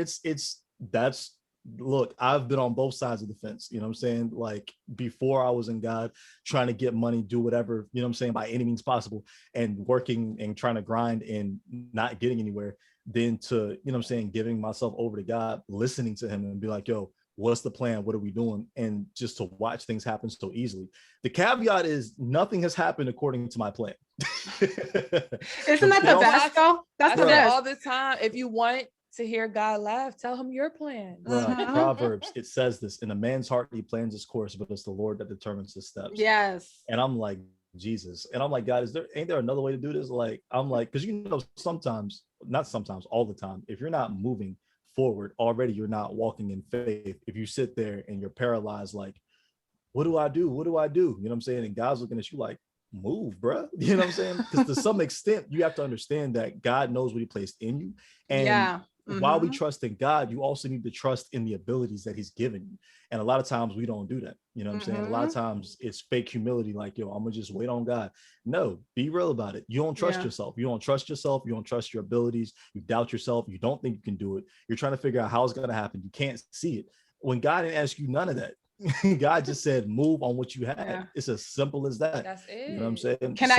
look, I've been on both sides of the fence. You know what I'm saying? Like before I was in God, trying to get money, do whatever, you know what I'm saying, by any means possible, and working and trying to grind and not getting anywhere. Then to, you know what I'm saying, giving myself over to God, listening to him and be like, yo, what's the plan? What are we doing? And just to watch things happen so easily. The caveat is nothing has happened according to my plan. Isn't that the best though? That's the best. All the time. If you want to hear God laugh, tell him your plan. Proverbs, it says this: in a man's heart he plans his course, but it's the Lord that determines his steps. Yes. And I'm like, Jesus. And I'm like, God, ain't there another way to do this? Like, I'm like, because all the time, if you're not moving forward already, you're not walking in faith. If you sit there and you're paralyzed, like, what do I do? What do I do? You know what I'm saying? And God's looking at you like, move, bro. You know what I'm saying? Because to some extent, you have to understand that God knows what he placed in you. And while we trust in God, you also need to trust in the abilities that he's given you. And a lot of times we don't do that. You know what I'm saying? A lot of times it's fake humility, like, yo, I'm gonna just wait on God. No, be real about it. You don't trust yourself. You don't trust yourself. You don't trust your abilities. You doubt yourself. You don't think you can do it. You're trying to figure out how it's gonna happen. You can't see it. When God didn't ask you none of that. God just said, move on what you have. Yeah. It's as simple as that. That's it. You know what I'm saying? Can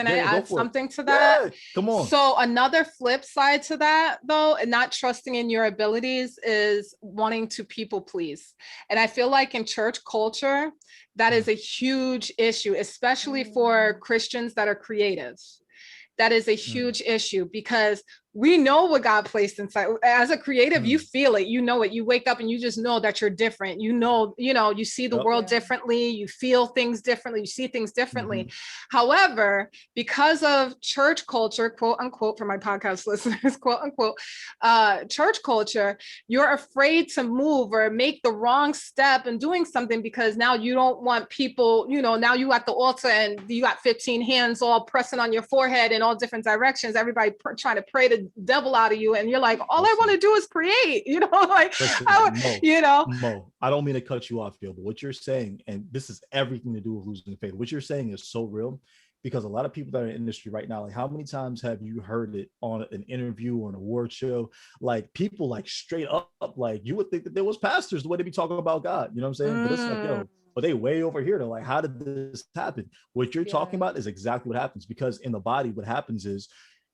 I add something to that? Yeah, come on. So another flip side to that, though, and not trusting in your abilities, is wanting to people please. And I feel like in church culture, that is a huge issue, especially for Christians that are creative. That is a huge issue because we know what God placed inside. As a creative, you feel it, you know it. You wake up and you just know that you're different. You know, you see the world differently. You feel things differently. You see things differently. However, because of church culture, quote unquote, for my podcast listeners, quote unquote, church culture, you're afraid to move or make the wrong step in doing something because now you don't want people, now you at the altar and you got 15 hands all pressing on your forehead in all different directions. Everybody trying to pray the devil out of you, and you're like, all I want to do is create. Mo, I don't mean to cut you off here, but what you're saying, and this is everything to do with losing faith, what you're saying is so real, because a lot of people that are in the industry right now, like, how many times have you heard it on an interview or an award show? Like, people like straight up, like, you would think that there was pastors the way they be talking about God, you know what I'm saying? But it's like, yo, but they way over here. They're like, how did this happen? What you're talking about is exactly what happens, because in the body, what happens is,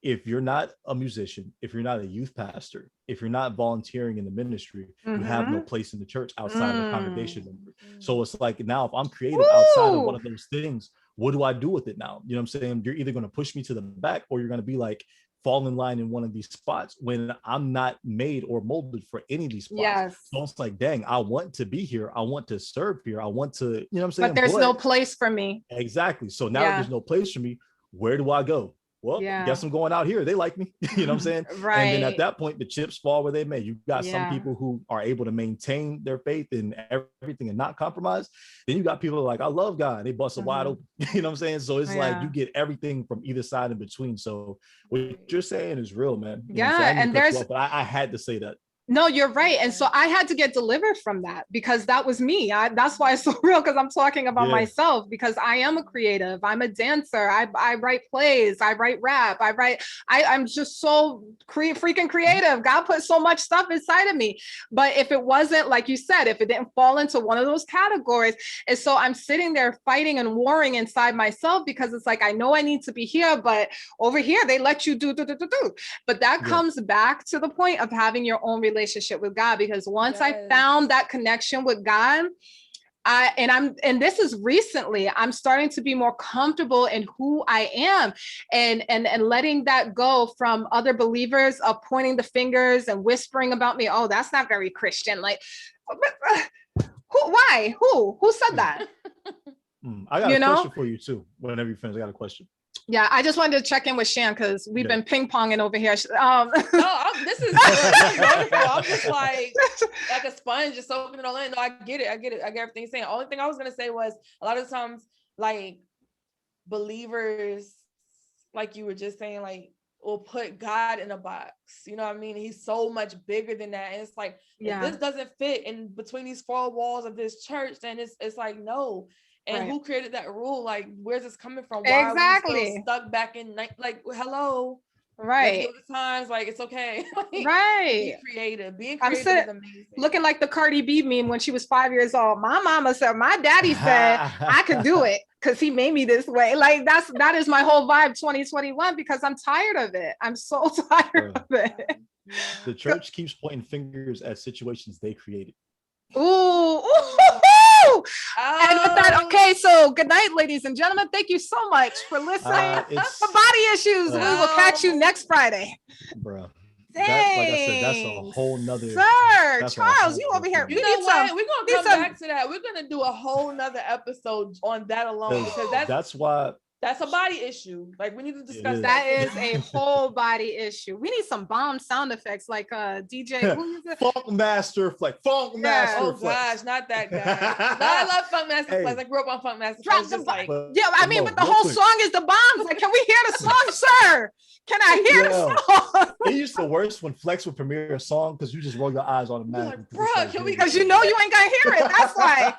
if you're not a musician, if you're not a youth pastor, if you're not volunteering in the ministry, you have no place in the church outside of a congregation member. So it's like, now if I'm creative outside of one of those things, what do I do with it now? You know what I'm saying? You're either going to push me to the back, or you're going to be like, fall in line in one of these spots when I'm not made or molded for any of these spots. Yes. So it's like, dang, I want to be here. I want to serve here. I want to, you know what I'm saying? But there's no place for me. Exactly. So now there's no place for me. Where do I go? Well, guess I'm going out here. They like me. You know what I'm saying? Right. And then at that point, the chips fall where they may. You've got some people who are able to maintain their faith in everything and not compromise. Then you got people like, I love God. They bust it wide open. You know what I'm saying? So it's like you get everything from either side in between. So what you're saying is real, man. You know and there's, but I had to say that. No, you're right. And so I had to get delivered from that, because that was me. That's why it's so real, because I'm talking about myself, because I am a creative. I'm a dancer. I write plays. I write rap. I'm just so freaking creative. God put so much stuff inside of me. But if it wasn't, like you said, if it didn't fall into one of those categories, and so I'm sitting there fighting and warring inside myself, because it's like, I know I need to be here, but over here, they let you do. But that comes back to the point of having your own relationship with God, because once I found that connection with God, and this is recently, I'm starting to be more comfortable in who I am, and letting that go from other believers of pointing the fingers and whispering about me. Oh, that's not very Christian. Like, who said that? I got a question for you too. Whenever you finish, I got a question. Yeah, I just wanted to check in with Shan because we've been ping-ponging over here. No, this is wonderful. I'm just like a sponge, just soaking it all in. No, I get it. I get everything you're saying. The only thing I was gonna say was a lot of times, like, believers, like you were just saying, like, will put God in a box. You know what I mean? He's so much bigger than that. And it's like, if this doesn't fit in between these four walls of this church, then it's like, no. And who created that rule? Like, where's this coming from? Why are we still stuck back in like, hello? Right. Times, like, it's okay. Like, right. Be creative. Being creative is amazing. Looking like the Cardi B meme when she was 5 years old. My mama said, my daddy said I could do it because he made me this way. Like, that is my whole vibe 2021 because I'm tired of it. I'm so tired of it. The church keeps pointing fingers at situations they created. Ooh. And with that, okay, so good night, ladies and gentlemen. Thank you so much for listening. For Body Issues, we will catch you next Friday. Bro. Like I said, that's a whole nother. Sir, Charles, you over here. You know what? We're gonna come back to that. We're gonna do a whole nother episode on that alone because that's a body issue. Like, we need to discuss that. That is a whole body issue. We need some bomb sound effects like DJ Funk Master Flex. Funk Master Flex. Oh gosh, not that guy. No, I love Funk Master Flex. I grew up on Funk Master Flex. I mean, but the whole song is the bombs. Like, can we hear the song, sir? Can I hear the song? It used to worse when Flex would premiere a song because you just roll your eyes automatically. Like, bro, because you know you ain't gonna hear it. That's why.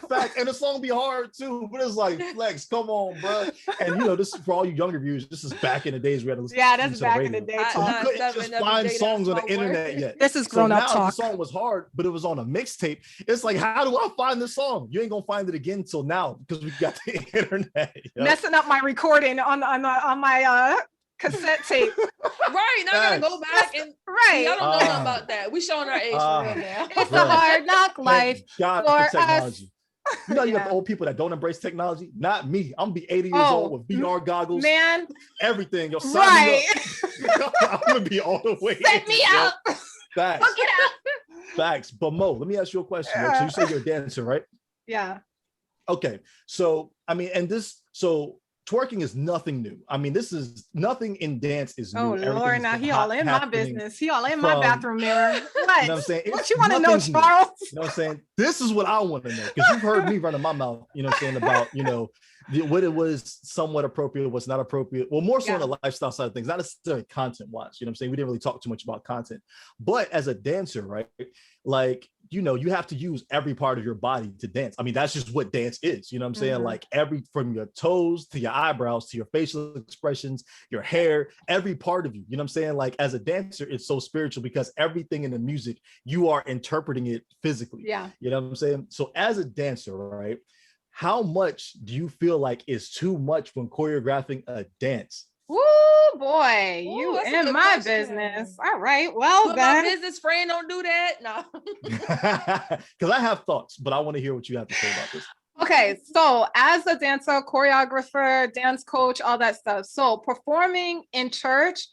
Fact, and the song be hard too, but it's like, Flex, come on, bro. And this is for all you younger viewers. This is back in the days we had to listen that's back in the day. So you couldn't just find songs on the internet yet. This is grown up talk. The song was hard, but it was on a mixtape. It's like, how do I find the song? You ain't gonna find it again until now because we got the internet. Messing up my recording on my cassette tape. Right, now I gotta go back and y'all don't know nothing about that. We showing our age for real now. It's a hard knock life for us. You know, you got the old people that don't embrace technology. Not me. I'm gonna be 80 years old with VR goggles. Man, everything. Yo, sign me up. I'm gonna be all the way. Set me up. Facts. Look it up. Facts. But Mo, let me ask you a question. Right? So you say you're a dancer, right? Yeah. Okay. So I mean, twerking is nothing new. I mean, this is nothing in dance is new. Oh Lord, now he all in my business. He all in my bathroom mirror. What? You know what I'm saying? What you want to know, Charles? You know what I'm saying? This is what I want to know because you've heard me running my mouth. You know what I'm saying about what it was somewhat appropriate, what's not appropriate. Well, more so on the lifestyle side of things, not necessarily content wise. You know what I'm saying? We didn't really talk too much about content, but as a dancer, right? Like, you have to use every part of your body to dance. I mean, that's just what dance is. You know what I'm saying? Like from your toes to your eyebrows to your facial expressions, your hair, every part of you. You know what I'm saying? Like, as a dancer, it's so spiritual because everything in the music, you are interpreting it physically. Yeah. You know what I'm saying? So as a dancer, right? How much do you feel like is too much when choreographing a dance? Woo, boy, you in my business. All right, well then. My business friend, don't do that. No. Because I have thoughts, but I want to hear what you have to say about this. Okay, so as a dancer, choreographer, dance coach, all that stuff. So performing in church,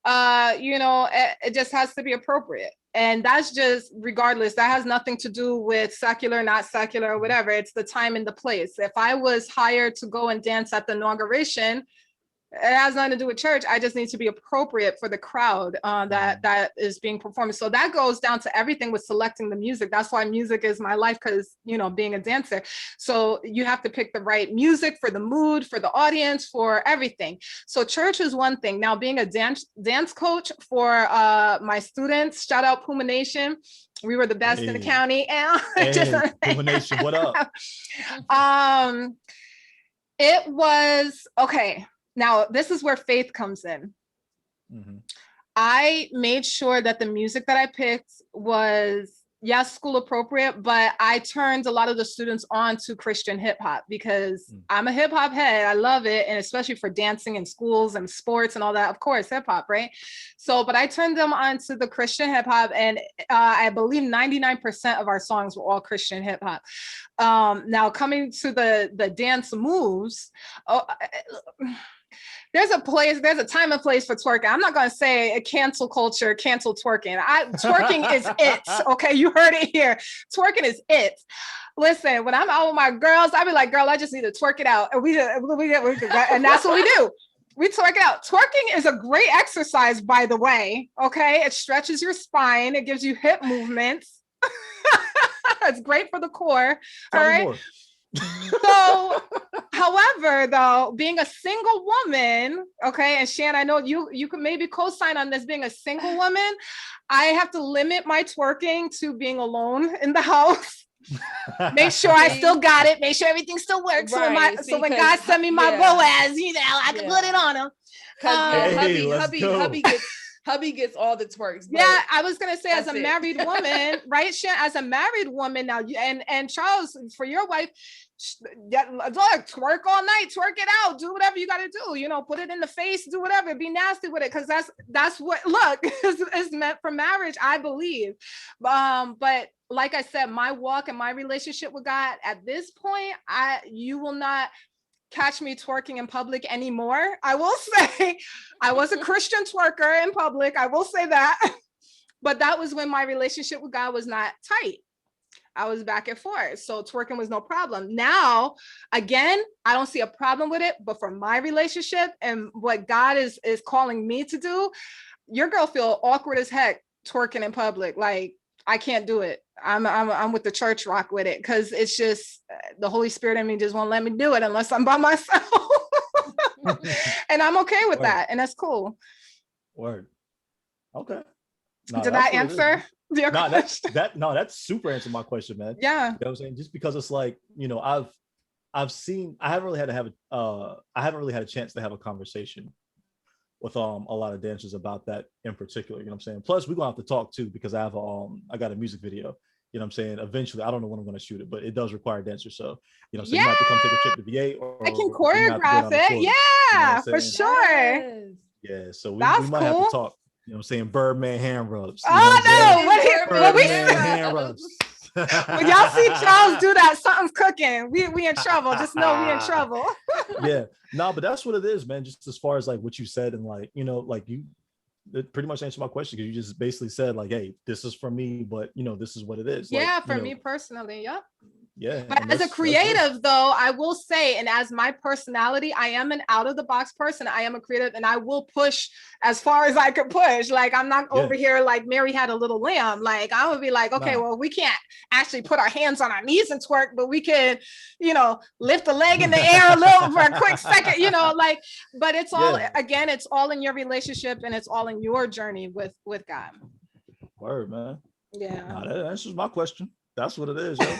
it just has to be appropriate. And that's just regardless. That has nothing to do with secular, not secular, or whatever. It's the time and the place. If I was hired to go and dance at the inauguration, it has nothing to do with church. I just need to be appropriate for the crowd that is being performed. So that goes down to everything with selecting the music. That's why music is my life, because, being a dancer. So you have to pick the right music for the mood, for the audience, for everything. So church is one thing. Now, being a dance coach for my students, shout out Puma Nation. We were the best in the county. And Puma Nation, what up? It was, okay. Now, this is where faith comes in. I made sure that the music that I picked was, school appropriate, but I turned a lot of the students on to Christian hip hop because I'm a hip hop head. I love it. And especially for dancing in schools and sports and all that, of course, hip hop, right? So, but I turned them on to the Christian hip hop, and I believe 99% of our songs were all Christian hip hop. Now coming to the dance moves, there's a time and place for twerking. I'm not going to say a cancel culture, cancel twerking. Twerking is it. Okay. You heard it here. Twerking is it. Listen, when I'm out with my girls, I be like, girl, I just need to twerk it out. And and that's what we do. We twerk it out. Twerking is a great exercise, by the way. Okay. It stretches your spine. It gives you hip movements. It's great for the core. All right. So, however, though, being a single woman, okay, and Shan, I know you can maybe co-sign on this, being a single woman, I have to limit my twerking to being alone in the house. Make sure I still got it. Make sure everything still works. Right. So when God send me my Boaz, you know, I can put it on him. Because hubby gets all the twerks. Yeah, I was gonna say, as a married woman, right, Shan? As a married woman now, and Charles, for your wife, look, twerk all night, twerk it out, do whatever you got to do. You know, put it in the face, do whatever, be nasty with it, because that's what is meant for marriage, I believe. But like I said, my walk and my relationship with God at this point, you will not catch me twerking in public anymore. I will say I was a Christian twerker in public. I will say that. But that was when my relationship with God was not tight. I was back and forth. So twerking was no problem. Now, again, I don't see a problem with it, but for my relationship and what God is calling me to do, your girl feel awkward as heck twerking in public. Like, I can't do it. I'm with the church rock with it, because it's just the Holy Spirit in me just won't let me do it unless I'm by myself. And I'm okay with that. And that's cool. Word. Okay. Did that answer your question? That's super answered my question, man. Yeah. You know what I'm saying? Just because it's like, you know, I haven't really had a chance to have a conversation with a lot of dancers about that in particular, you know what I'm saying? Plus, we're gonna have to talk too, because I got a music video, you know what I'm saying? Eventually, I don't know when I'm gonna shoot it, but it does require dancers. So, you know, so you have to come take a trip to VA, or I can choreograph it. Yeah, you know for sure. Yeah, so we might have to talk, you know what I'm saying? Birdman hand rubs. Birdman hand rubs. When y'all see Charles do that, something's cooking. We in trouble. Just know we in trouble. Yeah, no, but that's what it is, man. Just as far as like what you said, and like, you know, like it pretty much answered my question, because you just basically said like, hey, this is for me, but you know, this is what it is. Yeah, like, for me personally. Yep. Yeah. But as a creative, though, I will say, and as my personality, I am an out of the box person. I am a creative, and I will push as far as I could push. Like, I'm not over here like Mary had a little lamb. Like, I would be like, okay, well, we can't actually put our hands on our knees and twerk, but we can, you know, lift a leg in the air a little for a quick second, you know, like, but it's all, again, it's all in your relationship, and it's all in your journey with God. Word, man. Yeah. Nah, that answers my question. That's what it is, yo.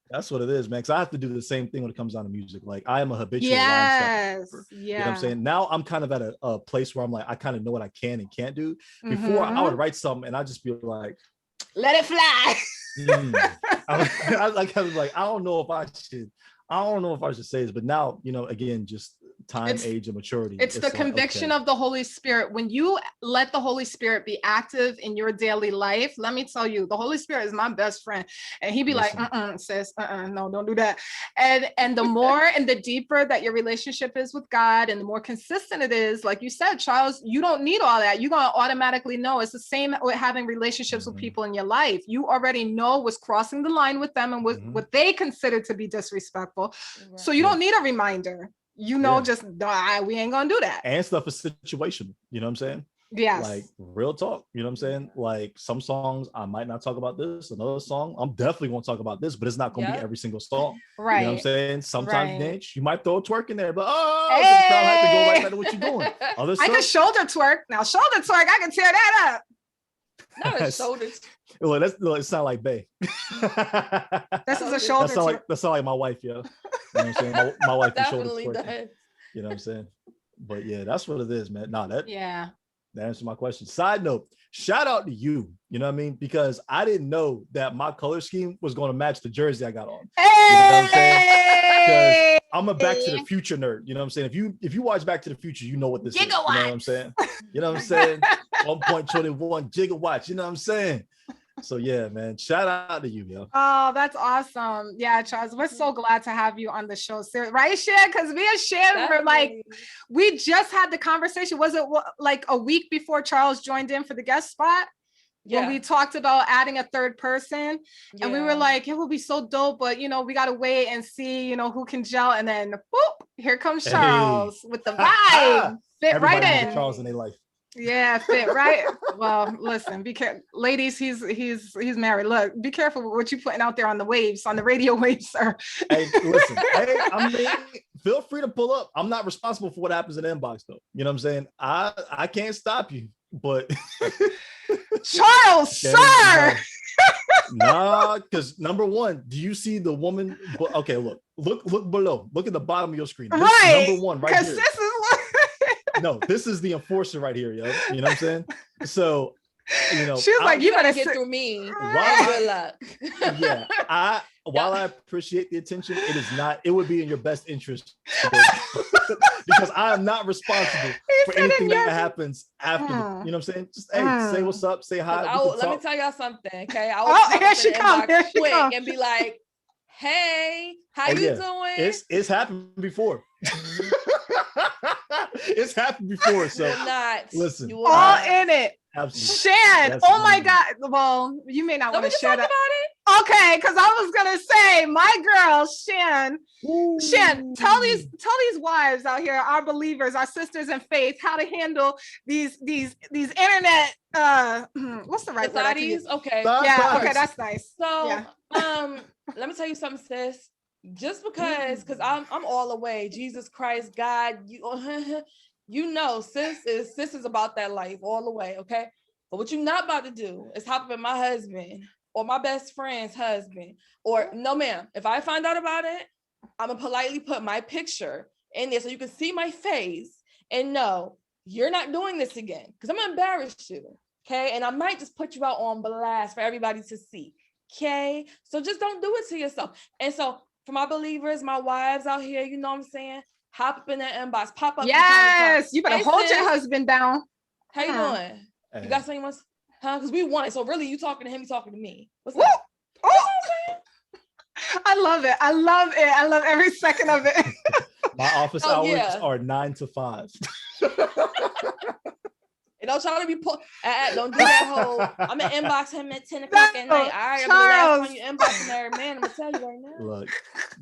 That's what it is, man. Because I have to do the same thing when it comes down to music. Like, I am a habitual line stepper. You know what I'm saying? Now I'm kind of at a place where I'm like, I kind of know what I can and can't do. Before, I would write something and I'd just be like, let it fly. I don't know if I should say this, but now, you know, again, just time, age, and maturity. It's the conviction of the Holy Spirit. When you let the Holy Spirit be active in your daily life, let me tell you, the Holy Spirit is my best friend. And he'd be like, sis, no, don't do that. And the more and the deeper that your relationship is with God, and the more consistent it is, like you said, Charles, you don't need all that. You're going to automatically know. It's the same with having relationships with people in your life. You already know what's crossing the line with them and what they consider to be disrespectful. Right. So you don't need a reminder. You know, just we ain't gonna do that. And stuff is situational. You know what I'm saying? Yes. Like, real talk. You know what I'm saying? Like, some songs I might not talk about this. Another song I'm definitely gonna talk about this, but it's not gonna be every single song. Right. You know what I'm saying? Sometimes dance, you might throw a twerk in there, but the crowd has to go right back to what you're doing. I can shoulder twerk. Now shoulder twerk, I can tear that up. Not a shoulders. Well, it sound like Bay. This is a shoulder twerk. That sound like my wife, yo. You know what I'm saying? My wife is shoulder twerking. Does. You know what I'm saying? But yeah, that's what it is, man. That answers my question. Side note, shout out to you. You know what I mean? Because I didn't know that my color scheme was going to match the jersey I got on. Hey! You know what I'm saying? Because I'm a Back to the Future nerd. You know what I'm saying? If you watch Back to the Future, you know what this is. You know what I'm saying? You know what I'm saying? 1.21 gigawatts. You know what I'm saying? So yeah, man, shout out to you, yo. Oh, that's awesome. Yeah, Charles, we're so glad to have you on the show. Right, Shan? Because me and Shan were like, we just had the conversation. Was it like a week before Charles joined in for the guest spot? When we talked about adding a third person, and we were like, it would be so dope, but you know, we gotta wait and see, you know, who can gel. And then boop, here comes Charles with the vibe. Fit Everybody right in. Charles in their life. Yeah, fit right. Well, listen, be careful, ladies. He's married. Look, be careful with what you're putting out there on the waves, on the radio waves, sir. Hey, listen. Hey, I mean, feel free to pull up. I'm not responsible for what happens in the inbox, though. You know what I'm saying? I can't stop you, but Charles, sir. Nah, because number one, do you see the woman? Okay, look below. Look at the bottom of your screen. Right. Number one, right here. This is what. No, this is the enforcer right here, yo. You know what I'm saying? So, you know, she was like, "You better get through me." Good luck. Yeah, while I appreciate the attention, it would be in your best interest because I am not responsible for anything that happens after. You know what I'm saying? Just say what's up, say hi. Let me tell y'all something, okay? I will here she comes quick and be like, "Hey, how you doing?" It's happened before. It's happened before, so listen. You all in it. Absolutely. Shan, oh my God. Well, you may not want to share that. About it. Okay, because I was gonna say, my girl, Shan. Ooh. Shan, tell these wives out here, our believers, our sisters in faith, how to handle these internet what's the right word? Okay. Yeah, okay, that's nice. So let me tell you something, sis. Just because I'm all the way, Jesus Christ, God, you know, sis is about that life all the way, okay? But what you're not about to do is hop up in my husband or my best friend's husband, or no, ma'am. If I find out about it, I'm gonna politely put my picture in there so you can see my face and know you're not doing this again, because I'm gonna embarrass you, okay? And I might just put you out on blast for everybody to see, okay? So just don't do it to yourself. And so for my believers, my wives out here, you know what I'm saying? Hop up in that inbox, pop up. Yes, you better hold your husband down. How you doing? Hey. You got something else? Huh? Because we want it. So really, you talking to him, you talking to me. What's up? I love it. I love every second of it. My office hours are 9 to 5. And don't try to be don't do that whole. I'm gonna inbox him at 10 o'clock at night. All right, I'm the last one you inboxing there, man. I'm gonna tell you right now. Look,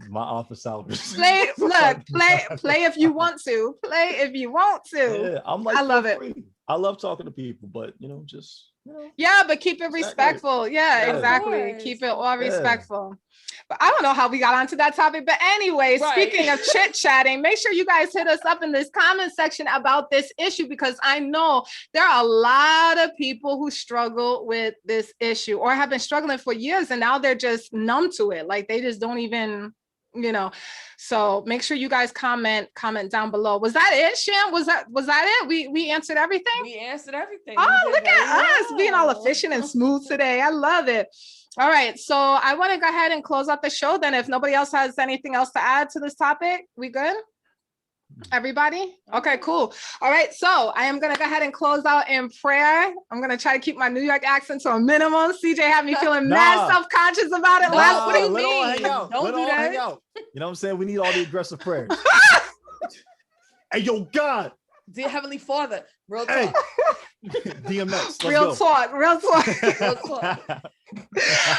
my office hours. Play if you want to. Play if you want to. Yeah, I'm like, I love it. I love talking to people, but yeah, but keep it respectful. Yeah, exactly. Keep it all respectful. But I don't know how we got onto that topic. But anyway, speaking of chit-chatting, make sure you guys hit us up in this comment section about this issue, because I know there are a lot of people who struggle with this issue or have been struggling for years, and now they're just numb to it. Like they just don't even, you know. So make sure you guys comment down below. Was that it, Shan? Was that it? We answered everything? We answered everything. Oh, look at us being all efficient and smooth today. I love it. All right, so I want to go ahead and close out the show then. If nobody else has anything else to add to this topic, we good? Everybody? Okay, cool. All right, so I am going to go ahead and close out in prayer. I'm going to try to keep my New York accent to a minimum. CJ had me feeling mad self-conscious about it. What do you mean? Don't do that. Hang out. You know what I'm saying? We need all the aggressive prayers. Hey, yo, God. Dear Heavenly Father, real talk. Hey. DMX. Real talk.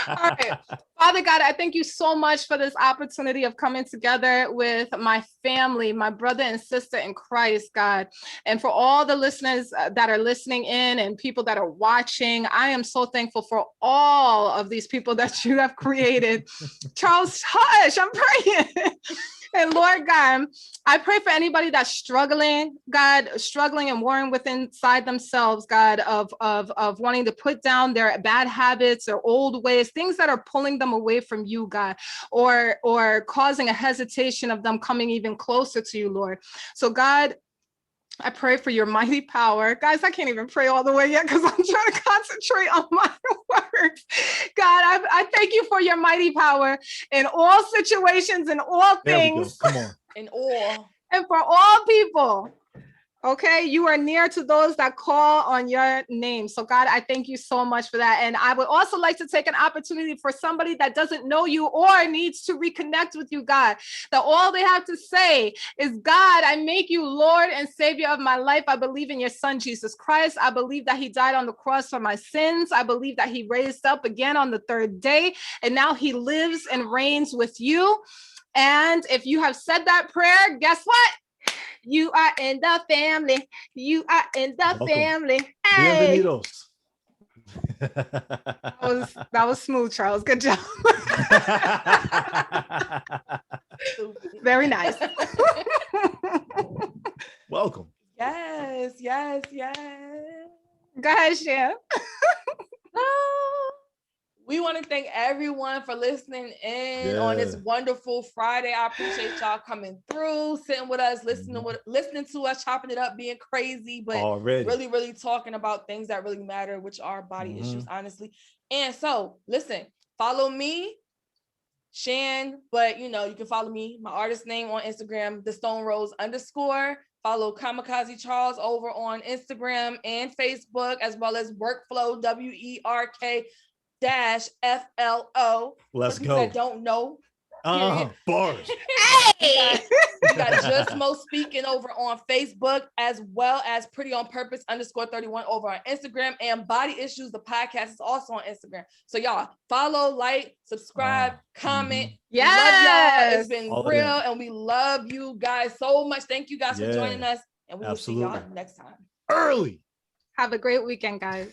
All right. Father God, I thank you so much for this opportunity of coming together with my family, my brother and sister in Christ, God. And for all the listeners that are listening in and people that are watching, I am so thankful for all of these people that you have created. Charles, hush, I'm praying. And Lord God, I pray for anybody that's struggling, God, struggling and warring within inside themselves, God, of wanting to put down their bad habits or old ways, things that are pulling them away from you, God, or causing a hesitation of them coming even closer to you, Lord. So God, I pray for your mighty power. Guys, I can't even pray all the way yet because I'm trying to concentrate on my words. God, I thank you for your mighty power in all situations and all things. Come on. In all. And for all people. Okay, you are near to those that call on your name. So God, I thank you so much for that. And I would also like to take an opportunity for somebody that doesn't know you or needs to reconnect with you, God, that all they have to say is, God, I make you Lord and Savior of my life. I believe in your son, Jesus Christ. I believe that he died on the cross for my sins. I believe that he raised up again on the third day. And now he lives and reigns with you. And if you have said that prayer, guess what? You are in the family. You are in the Welcome. Family. Hey. Bienvenidos. That was smooth, Charles. Good job. Very nice. Welcome. Yes. Go ahead, Shan. We want to thank everyone for listening in on this wonderful Friday. I appreciate y'all coming through, sitting with us, listening to us, chopping it up, being crazy, but really, really talking about things that really matter, which are body issues, honestly. And so, listen, follow me, Shan, but you can follow me, my artist name on Instagram, _. Follow KamiKazi Charles over on Instagram and Facebook, as well as Workflow, WERK -FLO. Let's go. That don't know. Bars. Hey! We got Just Mo Speaking over on Facebook, as well as Pretty on Purpose _31 over on Instagram, and Body Issues, the podcast, is also on Instagram. So y'all follow, like, subscribe, comment. Yes. We love y'all. It's been real, and we love you guys so much. Thank you guys for joining us, and we will see y'all next time. Early. Have a great weekend, guys.